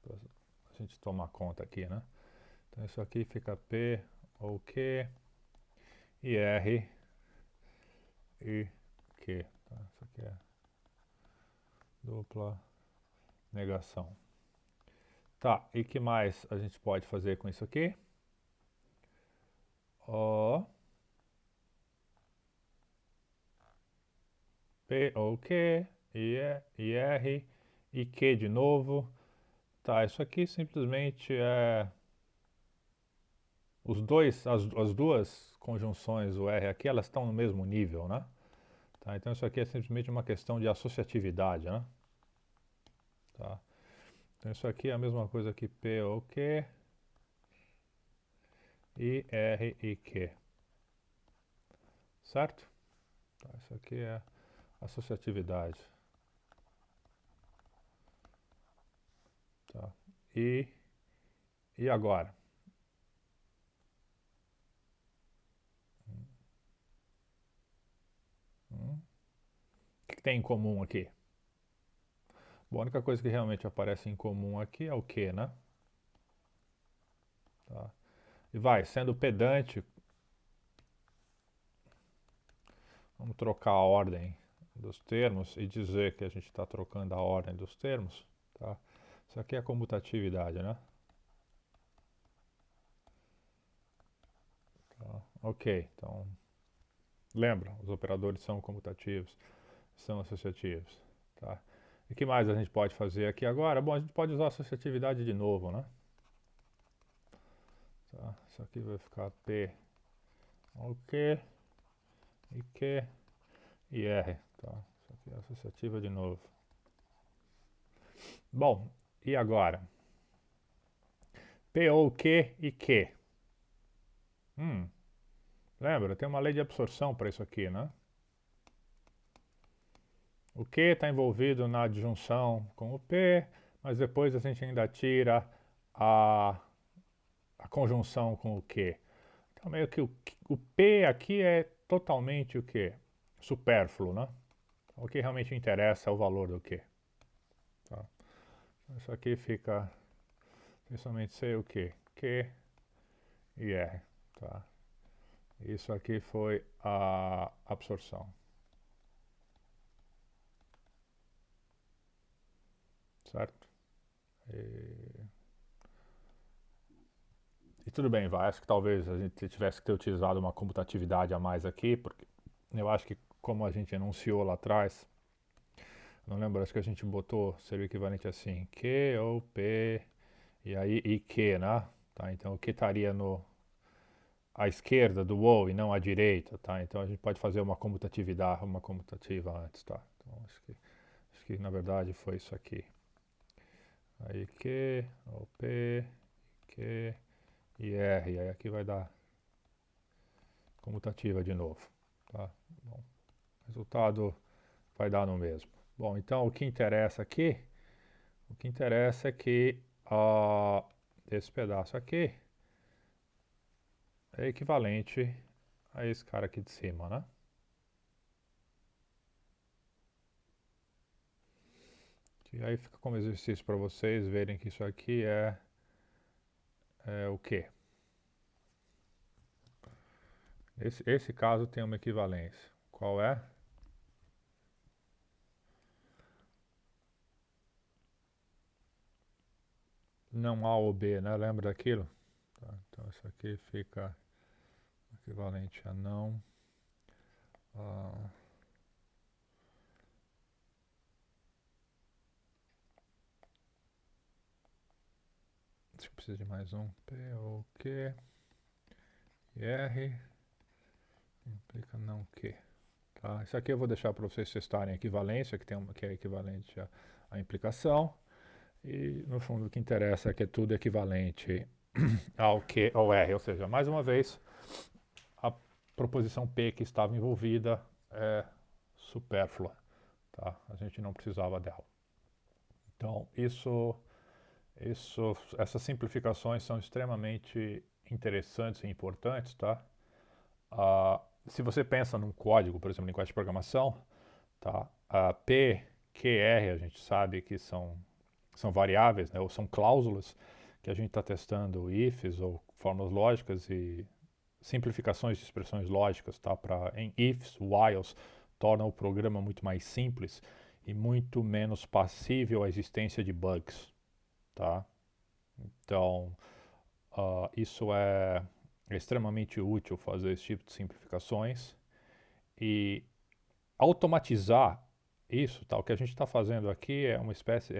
a gente tomar conta aqui, né? Então isso aqui fica P ou Q e R e Q. Tá? Isso aqui é dupla negação. Tá, e que mais a gente pode fazer com isso aqui? O, P ou Q, e R e Q de novo. Tá, isso aqui simplesmente é as duas conjunções, o R aqui, elas estão no mesmo nível, né? Tá, então isso aqui é simplesmente uma questão de associatividade, né? Tá. Então isso aqui é a mesma coisa que P ou Q e R e Q. Certo? Tá, isso aqui é associatividade. Tá. E agora? Hum? que tem em comum aqui? Bom, a única coisa que realmente aparece em comum aqui é o que, né? Tá. E vai, sendo pedante, vamos trocar a ordem dos termos e dizer que a gente está trocando a ordem dos termos, tá? Isso aqui é comutatividade, né? Tá. Ok, então lembra, os operadores são comutativos, são associativos, tá? E o que mais a gente pode fazer aqui agora? Bom, a gente pode usar a associatividade de novo, né? Tá? Isso aqui vai ficar P, o Q, e Q e R, tá? Isso aqui é associativa de novo. Bom, e agora? P, O, Q e Q. Lembra, tem uma lei de absorção para isso aqui, né? O Q está envolvido na adjunção com o P, mas depois a gente ainda tira a, a conjunção com o Q. Então, meio que o P aqui é totalmente o quê? Supérfluo, né? O que realmente interessa é o valor do Q. Tá? Isso aqui fica principalmente C o quê? Q e R. Tá? Isso aqui foi a absorção. Certo? E tudo bem, vai. Acho que talvez a gente tivesse que ter utilizado uma computatividade a mais aqui, porque eu acho que como a gente enunciou lá atrás, não lembro, acho que a gente botou, seria o equivalente assim, Q ou P, e aí e Q, né? Tá, então o que estaria à esquerda do ou e não à direita, tá? Então a gente pode fazer uma comutatividade, uma comutativa antes, tá? Então acho que na verdade foi isso aqui. Aí Q, ou P, Q e R, aí aqui vai dar comutativa de novo, tá? Bom, resultado vai dar no mesmo. Bom, então o que interessa aqui, o que interessa é que esse pedaço aqui é equivalente a esse cara aqui de cima, né? E aí fica como exercício para vocês verem que isso aqui é o quê? Esse caso tem uma equivalência. Qual é? Não A ou B, né? Lembra daquilo? Tá, então isso aqui fica equivalente a não. Acho que precisa de mais um. P, O, Q e R implica não Q. Tá? Isso aqui eu vou deixar para vocês testarem a equivalência, que é equivalente à implicação. E no fundo o que interessa é que é tudo equivalente ao Q ou R, ou seja, mais uma vez, a proposição P que estava envolvida é supérflua, tá? A gente não precisava dela. Então, essas simplificações são extremamente interessantes e importantes, tá? Se você pensa num código, por exemplo, linguagem de programação, tá? P, Q, R, a gente sabe que são variáveis, né? Ou são cláusulas que a gente está testando ifs ou fórmulas lógicas e simplificações de expressões lógicas, tá? Em ifs, whiles, torna o programa muito mais simples e muito menos passível à existência de bugs, tá? Então, isso é extremamente útil fazer esse tipo de simplificações e automatizar isso, tá? O que a gente está fazendo aqui é uma espécie,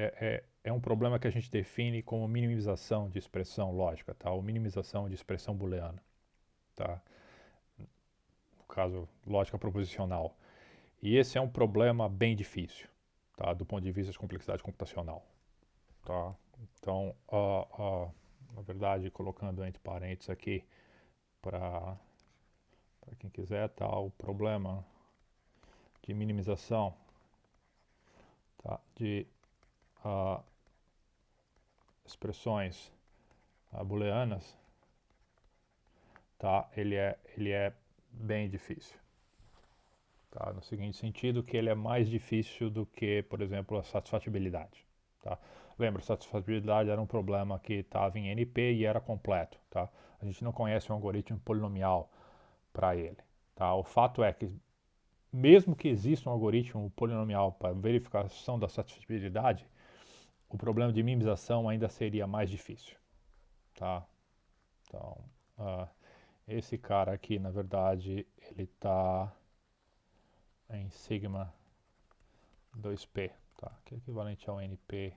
é um problema que a gente define como minimização de expressão lógica, tá? Ou minimização de expressão booleana, tá? No caso, lógica proposicional. E esse é um problema bem difícil, tá? Do ponto de vista de complexidade computacional, tá? Então, na verdade, colocando entre parênteses aqui para quem quiser, tá? O problema de minimização, tá? De expressões booleanas, tá? Ele é bem difícil. tá? No seguinte sentido, que ele é mais difícil do que, por exemplo, a satisfatibilidade, tá? Lembra, satisfatibilidade era um problema que estava em NP e era completo, tá? A gente não conhece um algoritmo polinomial para ele, tá? O fato é que, mesmo que exista um algoritmo polinomial para verificação da satisfatibilidade, o problema de minimização ainda seria mais difícil, tá? Então, uh, esse cara aqui, na verdade, ele está em sigma 2p, tá? Que é equivalente ao np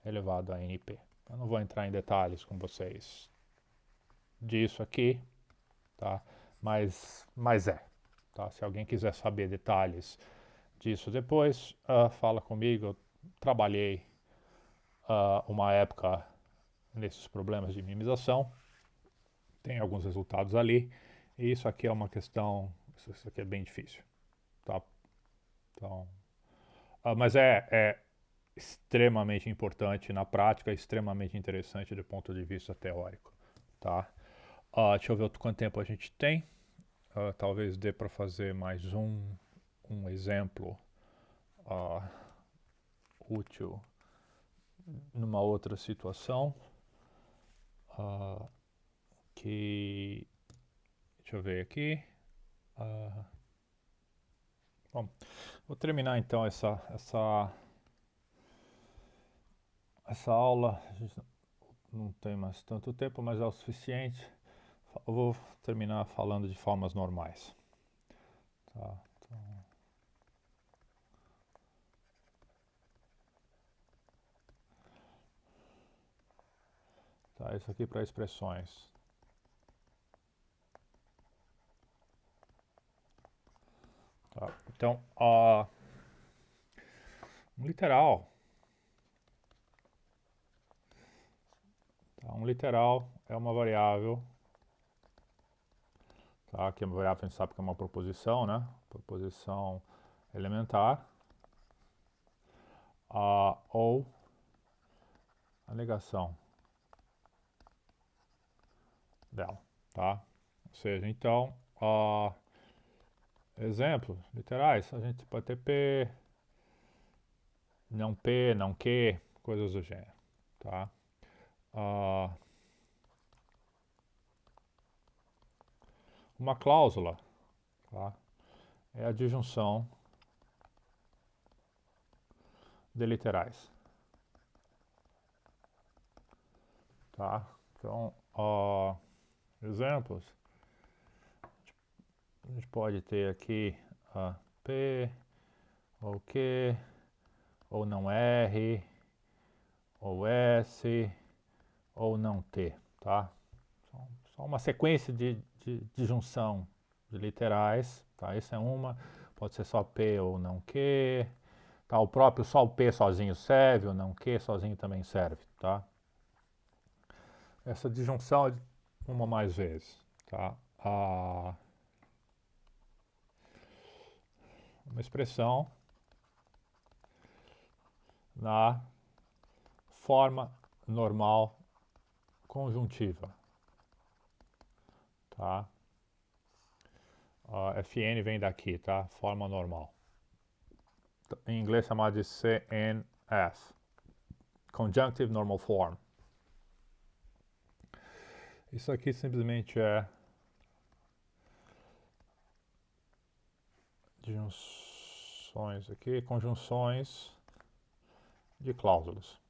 elevado a np. Eu não vou entrar em detalhes com vocês disso aqui, tá? Mas é, tá? Se alguém quiser saber detalhes disso depois, fala comigo. Eu trabalhei uma época nesses problemas de minimização, tem alguns resultados ali, e isso aqui é uma questão, isso aqui é bem difícil, tá? Então, mas é extremamente importante na prática, extremamente interessante do ponto de vista teórico, tá? Deixa eu ver quanto tempo a gente tem. Talvez dê para fazer mais um exemplo útil numa outra situação. Que deixa eu ver aqui. Bom, vou terminar então essa aula. A gente não tem mais tanto tempo, mas é o suficiente. Eu vou terminar falando de formas normais. Tá, então, tá, isso aqui para expressões. Tá, então, um literal. Tá, um literal é uma variável, tá, que é uma variável, a gente sabe que é uma proposição, né? Proposição elementar. Ou a negação dela, tá? Ou seja, então, exemplos literais, a gente pode ter P, não Q, coisas do gênero, tá? Uma cláusula, tá? É a disjunção de literais, tá? Então, exemplos, a gente pode ter aqui P, ou Q, ou não R, ou S, ou não T, tá? Só uma sequência de junção de literais, tá? Essa é uma, pode ser só P ou não Q, tá? O próprio só o P sozinho serve, ou não Q sozinho também serve, tá? Essa disjunção é uma mais vezes, tá? Uma expressão na forma normal conjuntiva, tá? FN vem daqui, tá? Forma normal. Em inglês é chamado de CNF, Conjunctive Normal Form. Isso aqui simplesmente é disjunções aqui, conjunções de cláusulas,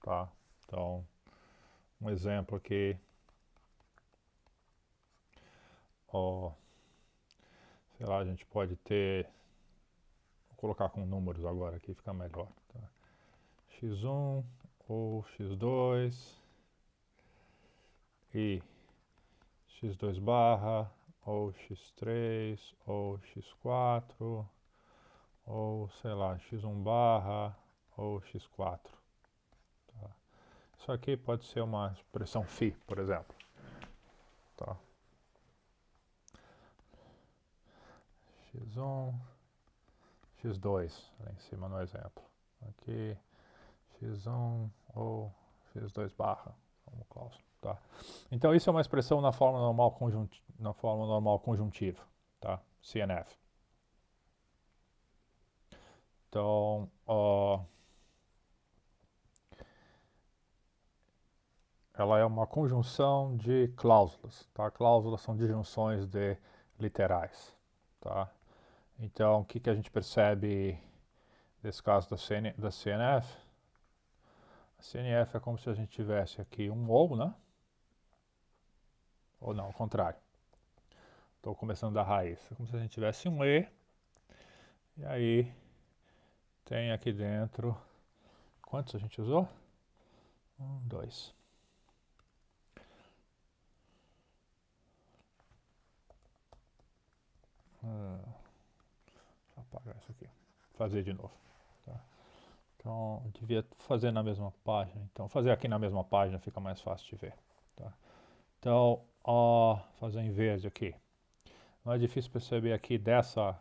tá? Então, um exemplo aqui, sei lá, a gente pode ter, vou colocar com números agora aqui, fica melhor, tá? x1 ou x2 e x2 barra ou x3 ou x4 ou sei lá, x1 barra ou x4, tá? Isso aqui pode ser uma expressão φ, por exemplo, tá? x1, x2, lá em cima no exemplo. Aqui, x1 ou x2 barra, como cláusula, tá? Então isso é uma expressão na forma normal conjuntiva, tá? CNF. Então, ela é uma conjunção de cláusulas, tá? Cláusulas são disjunções de literais, tá? Então, o que, que a gente percebe nesse caso da CNF? A CNF é como se a gente tivesse aqui um ou, né? Ou não, ao contrário. Estou começando da raiz. É como se a gente tivesse um E, e aí tem aqui dentro. Quantos a gente usou? 1, 2. Deixa eu apagar isso aqui. Fazer de novo. Tá? Então, eu devia fazer na mesma página. Então, fazer aqui na mesma página fica mais fácil de ver. Tá? Então, fazer em verde aqui. Não é difícil perceber aqui dessa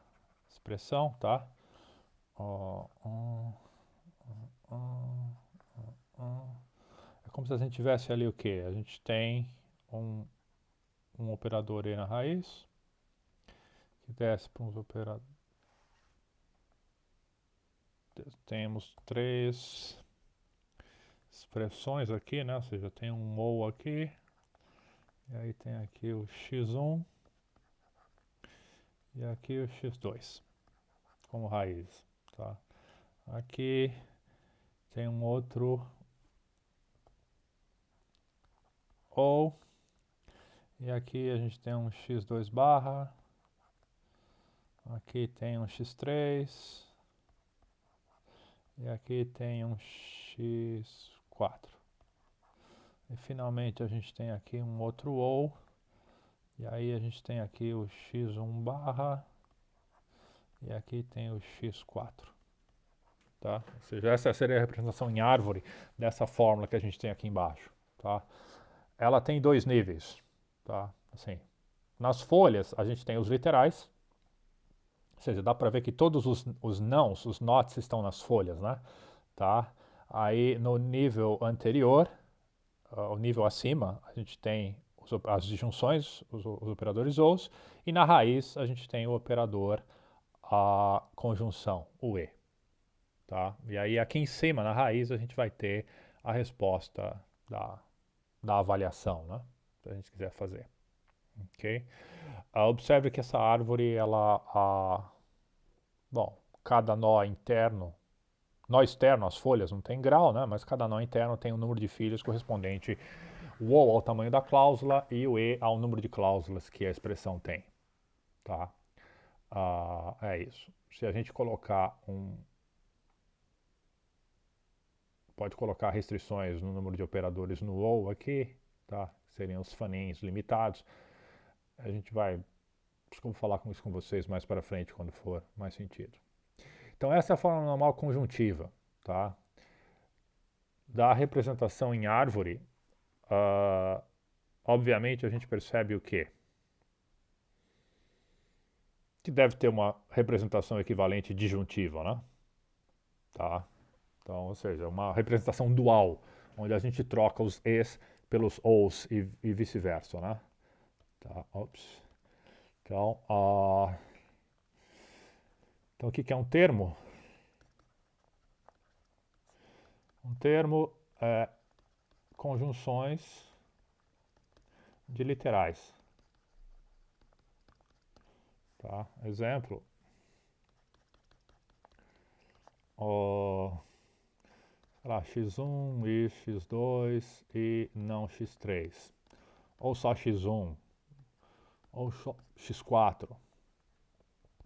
expressão, tá? É como se a gente tivesse ali o quê? A gente tem um, um operador E na raiz, que desce para uns operadores. Temos três expressões aqui, né? Ou seja, tem um ou aqui, e aí tem aqui o x1 e aqui o x2 como raiz, tá? Aqui tem um outro ou, e aqui a gente tem um x2 barra, aqui tem um x3 e aqui tem um x4. E finalmente a gente tem aqui um outro ou, e aí a gente tem aqui o x1 barra, e aqui tem o x4. Tá? Ou seja, essa seria a representação em árvore dessa fórmula que a gente tem aqui embaixo. Tá? Ela tem dois níveis. Tá? Assim, nas folhas a gente tem os literais, ou seja, dá para ver que todos os nãos, os nots estão nas folhas, né? Tá? Aí no nível anterior, o nível acima, a gente tem as disjunções, os operadores ous, e na raiz a gente tem o operador a conjunção, o E. Tá? E aí aqui em cima, na raiz, a gente vai ter a resposta da avaliação, né? Se a gente quiser fazer. Ok? Observe que essa árvore, bom, cada nó interno, nó externo, as folhas não tem grau, né? Mas cada nó interno tem um número de filhos correspondente o O ao tamanho da cláusula e o E ao número de cláusulas que a expressão tem. Tá? É isso. Se a gente colocar pode colocar restrições no número de operadores no OU aqui, tá? Seriam os fanins limitados. A gente vai, acho que eu vou falar com isso com vocês mais para frente, quando for mais sentido. Então essa é a forma normal conjuntiva, tá? Da representação em árvore, obviamente a gente percebe o quê? Que deve ter uma representação equivalente disjuntiva, né? Tá? Então, ou seja, uma representação dual, onde a gente troca os es pelos os e vice-versa, né? Tá, ops. Então, então, o que é um termo? Um termo é conjunções de literais. Tá? Exemplo, sei lá, x1 e x2 e não x3. Ou só x1, ou só x4.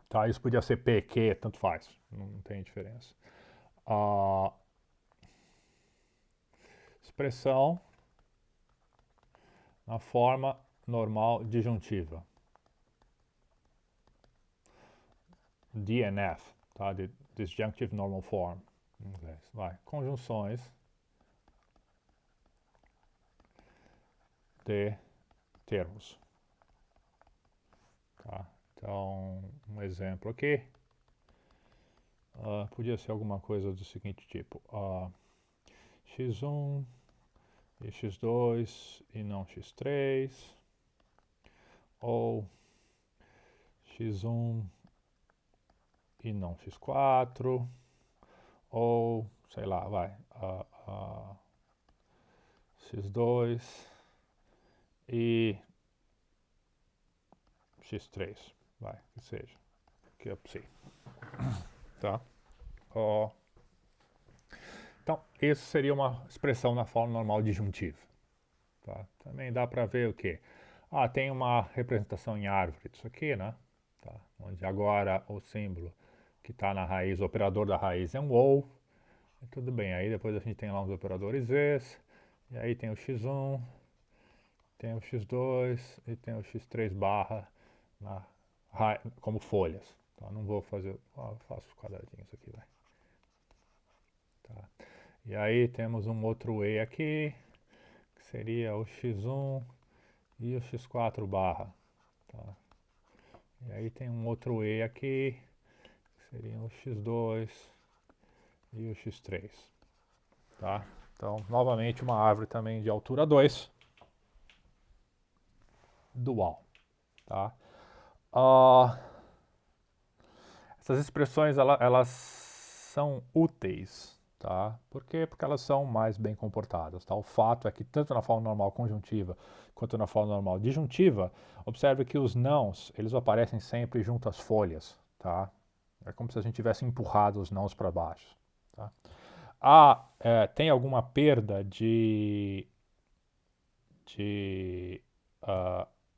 Tá? Isso podia ser p, q, tanto faz, não tem diferença. Expressão na forma normal disjuntiva. DNF, tá? Disjunctive Normal Form, em inglês. Vai, conjunções de termos. Tá? Então, um exemplo aqui, podia ser alguma coisa do seguinte tipo, x1 e x2 e não x3, ou x1 e não x4, ou, sei lá, vai, x2 e x3, vai, que seja, que é possível, tá? Então, isso seria uma expressão na forma normal disjuntiva, tá? Também dá para ver o quê? Tem uma representação em árvore disso aqui, né? Tá? Onde agora o símbolo que está na raiz, o operador da raiz é um ou, e tudo bem. Aí depois a gente tem lá uns operadores z's, e aí tem o x1, tem o x2 e tem o x3 barra como folhas. Tá? Não vou fazer, faço os quadradinhos aqui, vai. Tá. E aí temos um outro e aqui, que seria o x1 e o x4 barra. Tá? E aí tem um outro e aqui, que seria o x2 e o x3. Tá? Então, novamente, uma árvore também de altura 2, dual. Tá? Essas expressões, elas são úteis. Tá? Por quê? Porque elas são mais bem comportadas. Tá? O fato é que tanto na forma normal conjuntiva quanto na forma normal disjuntiva, observe que os nãos, eles aparecem sempre junto às folhas. Tá? É como se a gente tivesse empurrado os nãos para baixo. Tá? Tem alguma perda de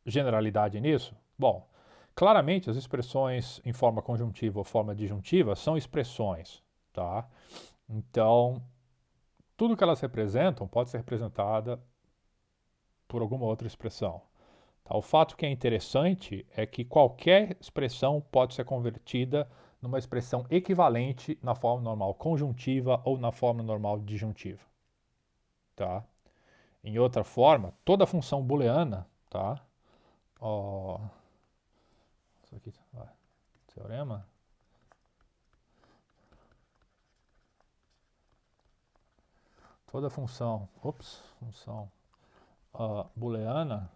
generalidade nisso? Bom, claramente as expressões em forma conjuntiva ou forma disjuntiva são expressões. Tá? Então, tudo que elas representam pode ser representada por alguma outra expressão. Tá? O fato que é interessante é que qualquer expressão pode ser convertida numa expressão equivalente na forma normal conjuntiva ou na forma normal disjuntiva. Tá? Em outra forma, toda função booleana, tá? Isso aqui, teorema. Toda função booleana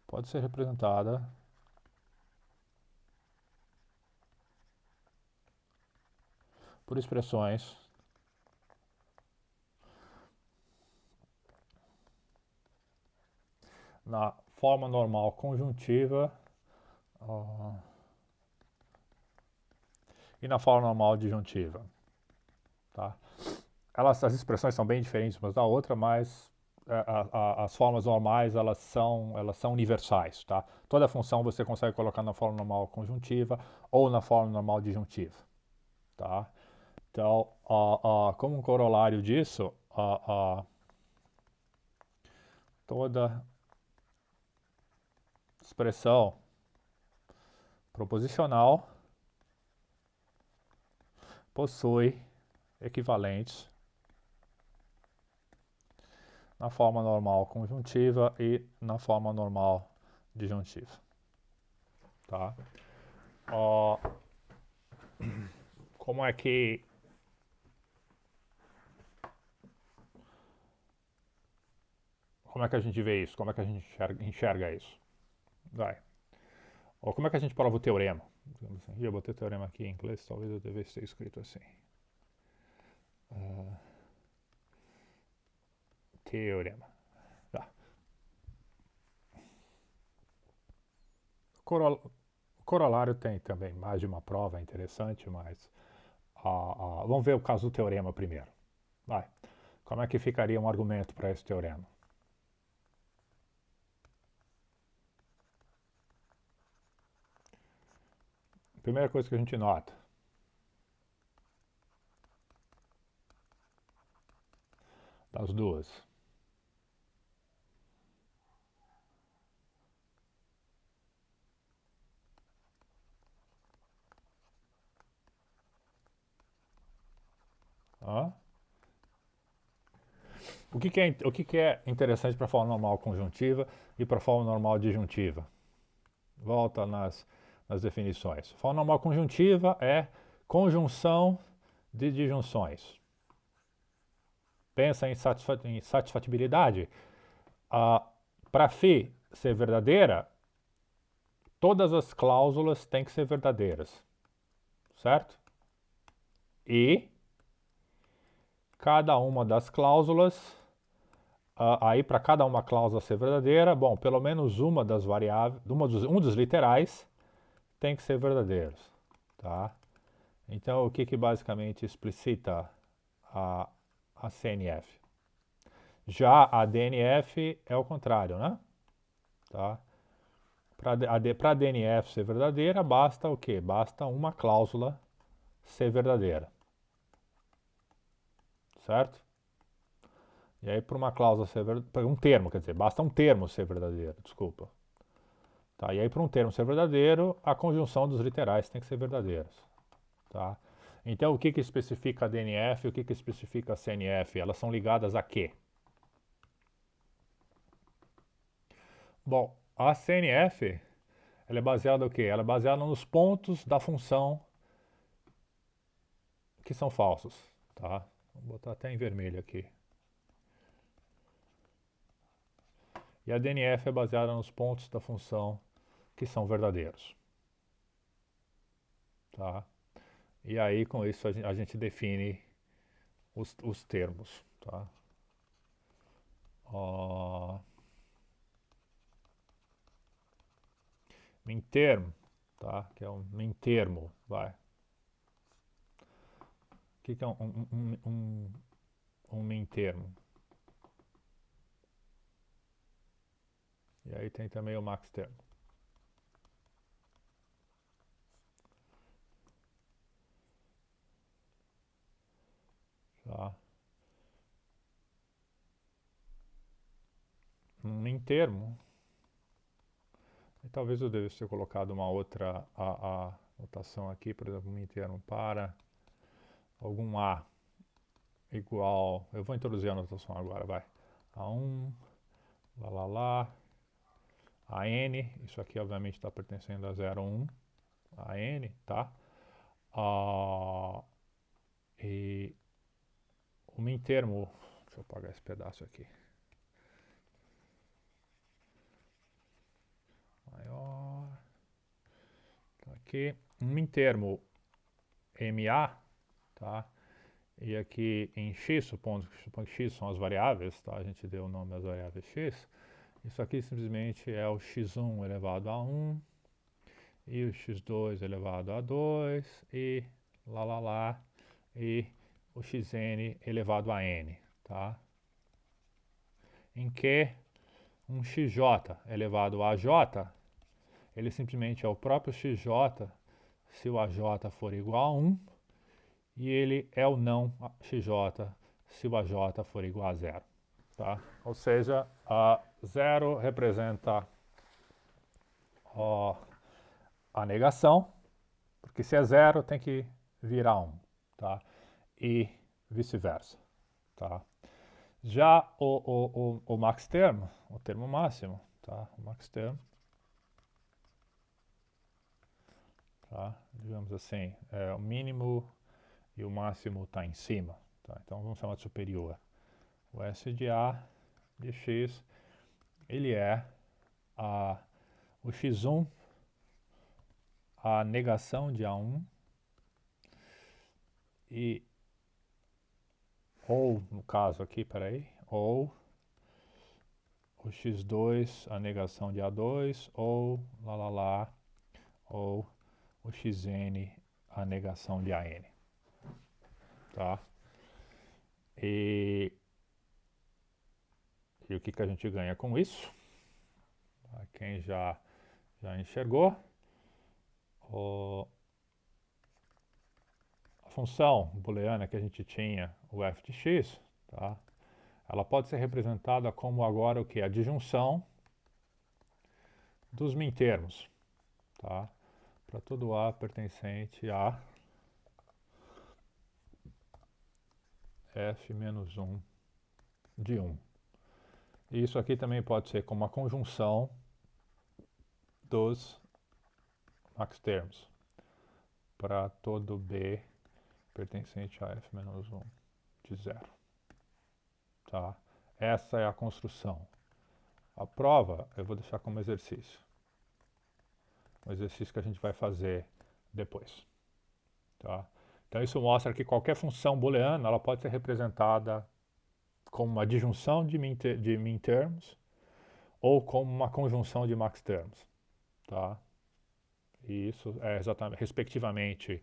pode ser representada por expressões na forma normal conjuntiva e na forma normal disjuntiva. Tá? As expressões são bem diferentes umas da outra, mas as formas normais elas são universais. Tá? Toda função você consegue colocar na forma normal conjuntiva ou na forma normal disjuntiva. Tá? Então, como um corolário disso, toda expressão proposicional possui equivalentes na forma normal conjuntiva e na forma normal disjuntiva. Tá? Como é que a gente vê isso? Como é que a gente enxerga isso? Vai. Ou como é que a gente prova o teorema? Assim. Eu botei o teorema aqui em inglês, talvez eu devesse ter escrito assim. Teorema. Tá. Corolário tem também mais de uma prova, é interessante, mas vamos ver o caso do teorema primeiro. Vai. Como é que ficaria um argumento para esse teorema? Primeira coisa que a gente nota. Das duas. O que é interessante para a forma normal conjuntiva e para a forma normal disjuntiva? Volta nas definições. Forma normal conjuntiva é conjunção de disjunções. Pensa em satisfatibilidade. Para φ ser verdadeira, todas as cláusulas têm que ser verdadeiras, certo? E cada uma das cláusulas, aí para cada uma cláusula ser verdadeira, bom, pelo menos uma das variáveis, um dos literais tem que ser verdadeiros, tá? Então, o que basicamente explicita a, a CNF? Já a DNF é o contrário, né? Tá? Para a DNF ser verdadeira, basta o quê? Basta uma cláusula ser verdadeira, certo? E aí, para uma cláusula ser verdadeira, um termo, quer dizer, basta um termo ser verdadeiro, desculpa. Tá? E aí, para um termo ser verdadeiro, a conjunção dos literais tem que ser verdadeiros. Tá? Então, o que especifica a DNF e o que especifica a CNF? Elas são ligadas a quê? Bom, a CNF ela é baseada no quê? Ela é baseada nos pontos da função que são falsos. Tá? Vou botar até em vermelho aqui. E a DNF é baseada nos pontos da função que são verdadeiros. Tá? E aí, com isso, a gente define os termos. Tá? Min termo, tá? Que é um min termo, vai. O que é um min termo? E aí tem também o max termo. Tá? Um min termo. E talvez eu devesse ter colocado uma outra a notação aqui, por exemplo, min termo para algum A igual. Eu vou introduzir a notação agora, vai. A1, lá, a n, isso aqui obviamente está pertencendo a 0, 1, a n, tá? E o min termo, deixa eu apagar esse pedaço aqui. Maior, tá aqui, um min termo MA, tá? E aqui em x, supondo que x são as variáveis, tá? A gente deu o nome das variáveis x. Isso aqui simplesmente é o x1 elevado a 1 e o x2 elevado a 2 e lá e o xn elevado a n, tá? Em que um xj elevado a j, ele simplesmente é o próprio xj se o aj for igual a 1 e ele é o não xj se o aj for igual a 0. Tá? Ou seja, a 0 representa a negação, porque se é 0 tem que virar 1, tá? E vice-versa. Tá? Já o max termo, o termo máximo, tá? O max termo, tá? Digamos assim, o mínimo e o máximo está em cima. Tá? Então vamos chamar de superior. O S de A de x, ele é o x1, a negação de A1, e ou, no caso aqui, peraí, ou o x2, a negação de A2, ou lá, ou o xn, a negação de AN. Tá? E o que a gente ganha com isso? Quem já enxergou, a função booleana que a gente tinha, o f de x, tá? Ela pode ser representada como agora o que? A disjunção dos mintermos, tá? Para todo A pertencente a f menos 1 de 1. E isso aqui também pode ser como a conjunção dos max termos para todo B pertencente a f menos 1 de 0. Tá? Essa é a construção. A prova eu vou deixar como exercício. Um exercício que a gente vai fazer depois. Tá? Então isso mostra que qualquer função booleana ela pode ser representada como uma disjunção de min termos ou como uma conjunção de max termos. Tá? E isso é exatamente, respectivamente,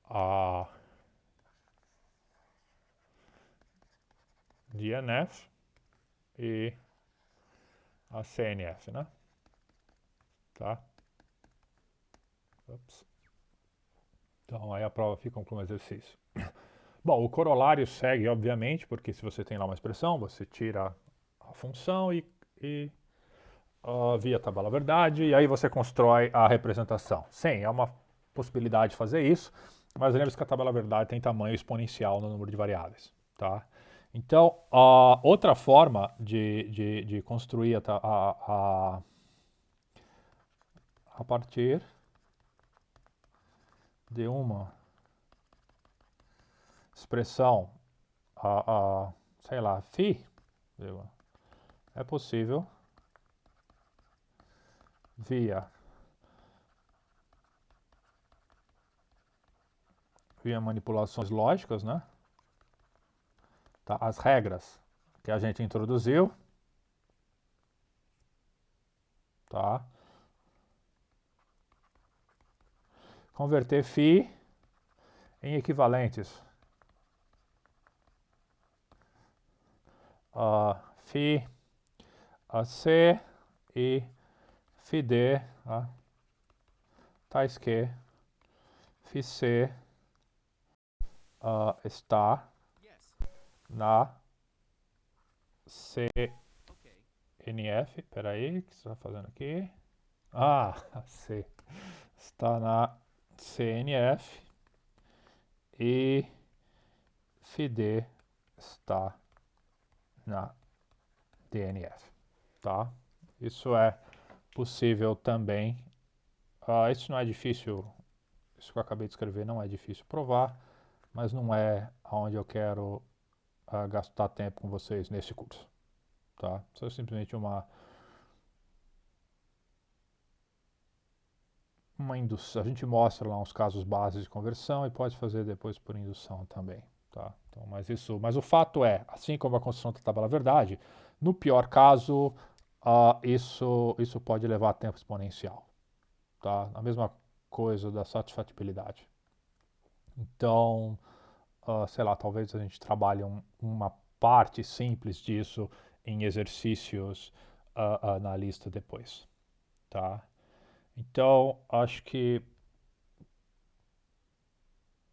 a DNF e a CNF, né? Tá? Ups. Então aí a prova fica como exercício. Bom, o corolário segue, obviamente, porque se você tem lá uma expressão, você tira a função e via tabela verdade, e aí você constrói a representação. Sim, é uma possibilidade de fazer isso, mas lembre-se que a tabela verdade tem tamanho exponencial no número de variáveis. Tá? Então, outra forma de construir a partir de uma expressão, sei lá, φ, é possível via manipulações lógicas, né? Tá? As regras que a gente introduziu, tá? Converter φ em equivalentes. Φ a C e φ D, tais que φ C está na CNF. Peraí, o que você está fazendo aqui? A C está na CNF e φ D está na DNF. Tá? Isso é possível também. Isso não é difícil, isso que eu acabei de escrever não é difícil provar, mas não é onde eu quero gastar tempo com vocês nesse curso. Tá? Isso é simplesmente uma indução. A gente mostra lá uns casos básicos de conversão e pode fazer depois por indução também. Tá? Então, mas o fato é, assim como a construção da tabela verdade, no pior caso, isso pode levar a tempo exponencial. Tá? A mesma coisa da satisfatibilidade. Então, sei lá, talvez a gente trabalhe uma parte simples disso em exercícios na lista depois. Tá? Então, acho que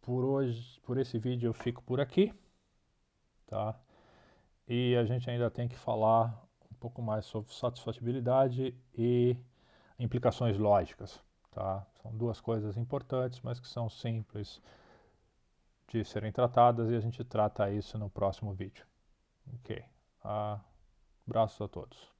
por hoje, por esse vídeo eu fico por aqui, tá? E a gente ainda tem que falar um pouco mais sobre satisfatibilidade e implicações lógicas, tá? São duas coisas importantes, mas que são simples de serem tratadas e a gente trata isso no próximo vídeo. Ok. Abraços a todos.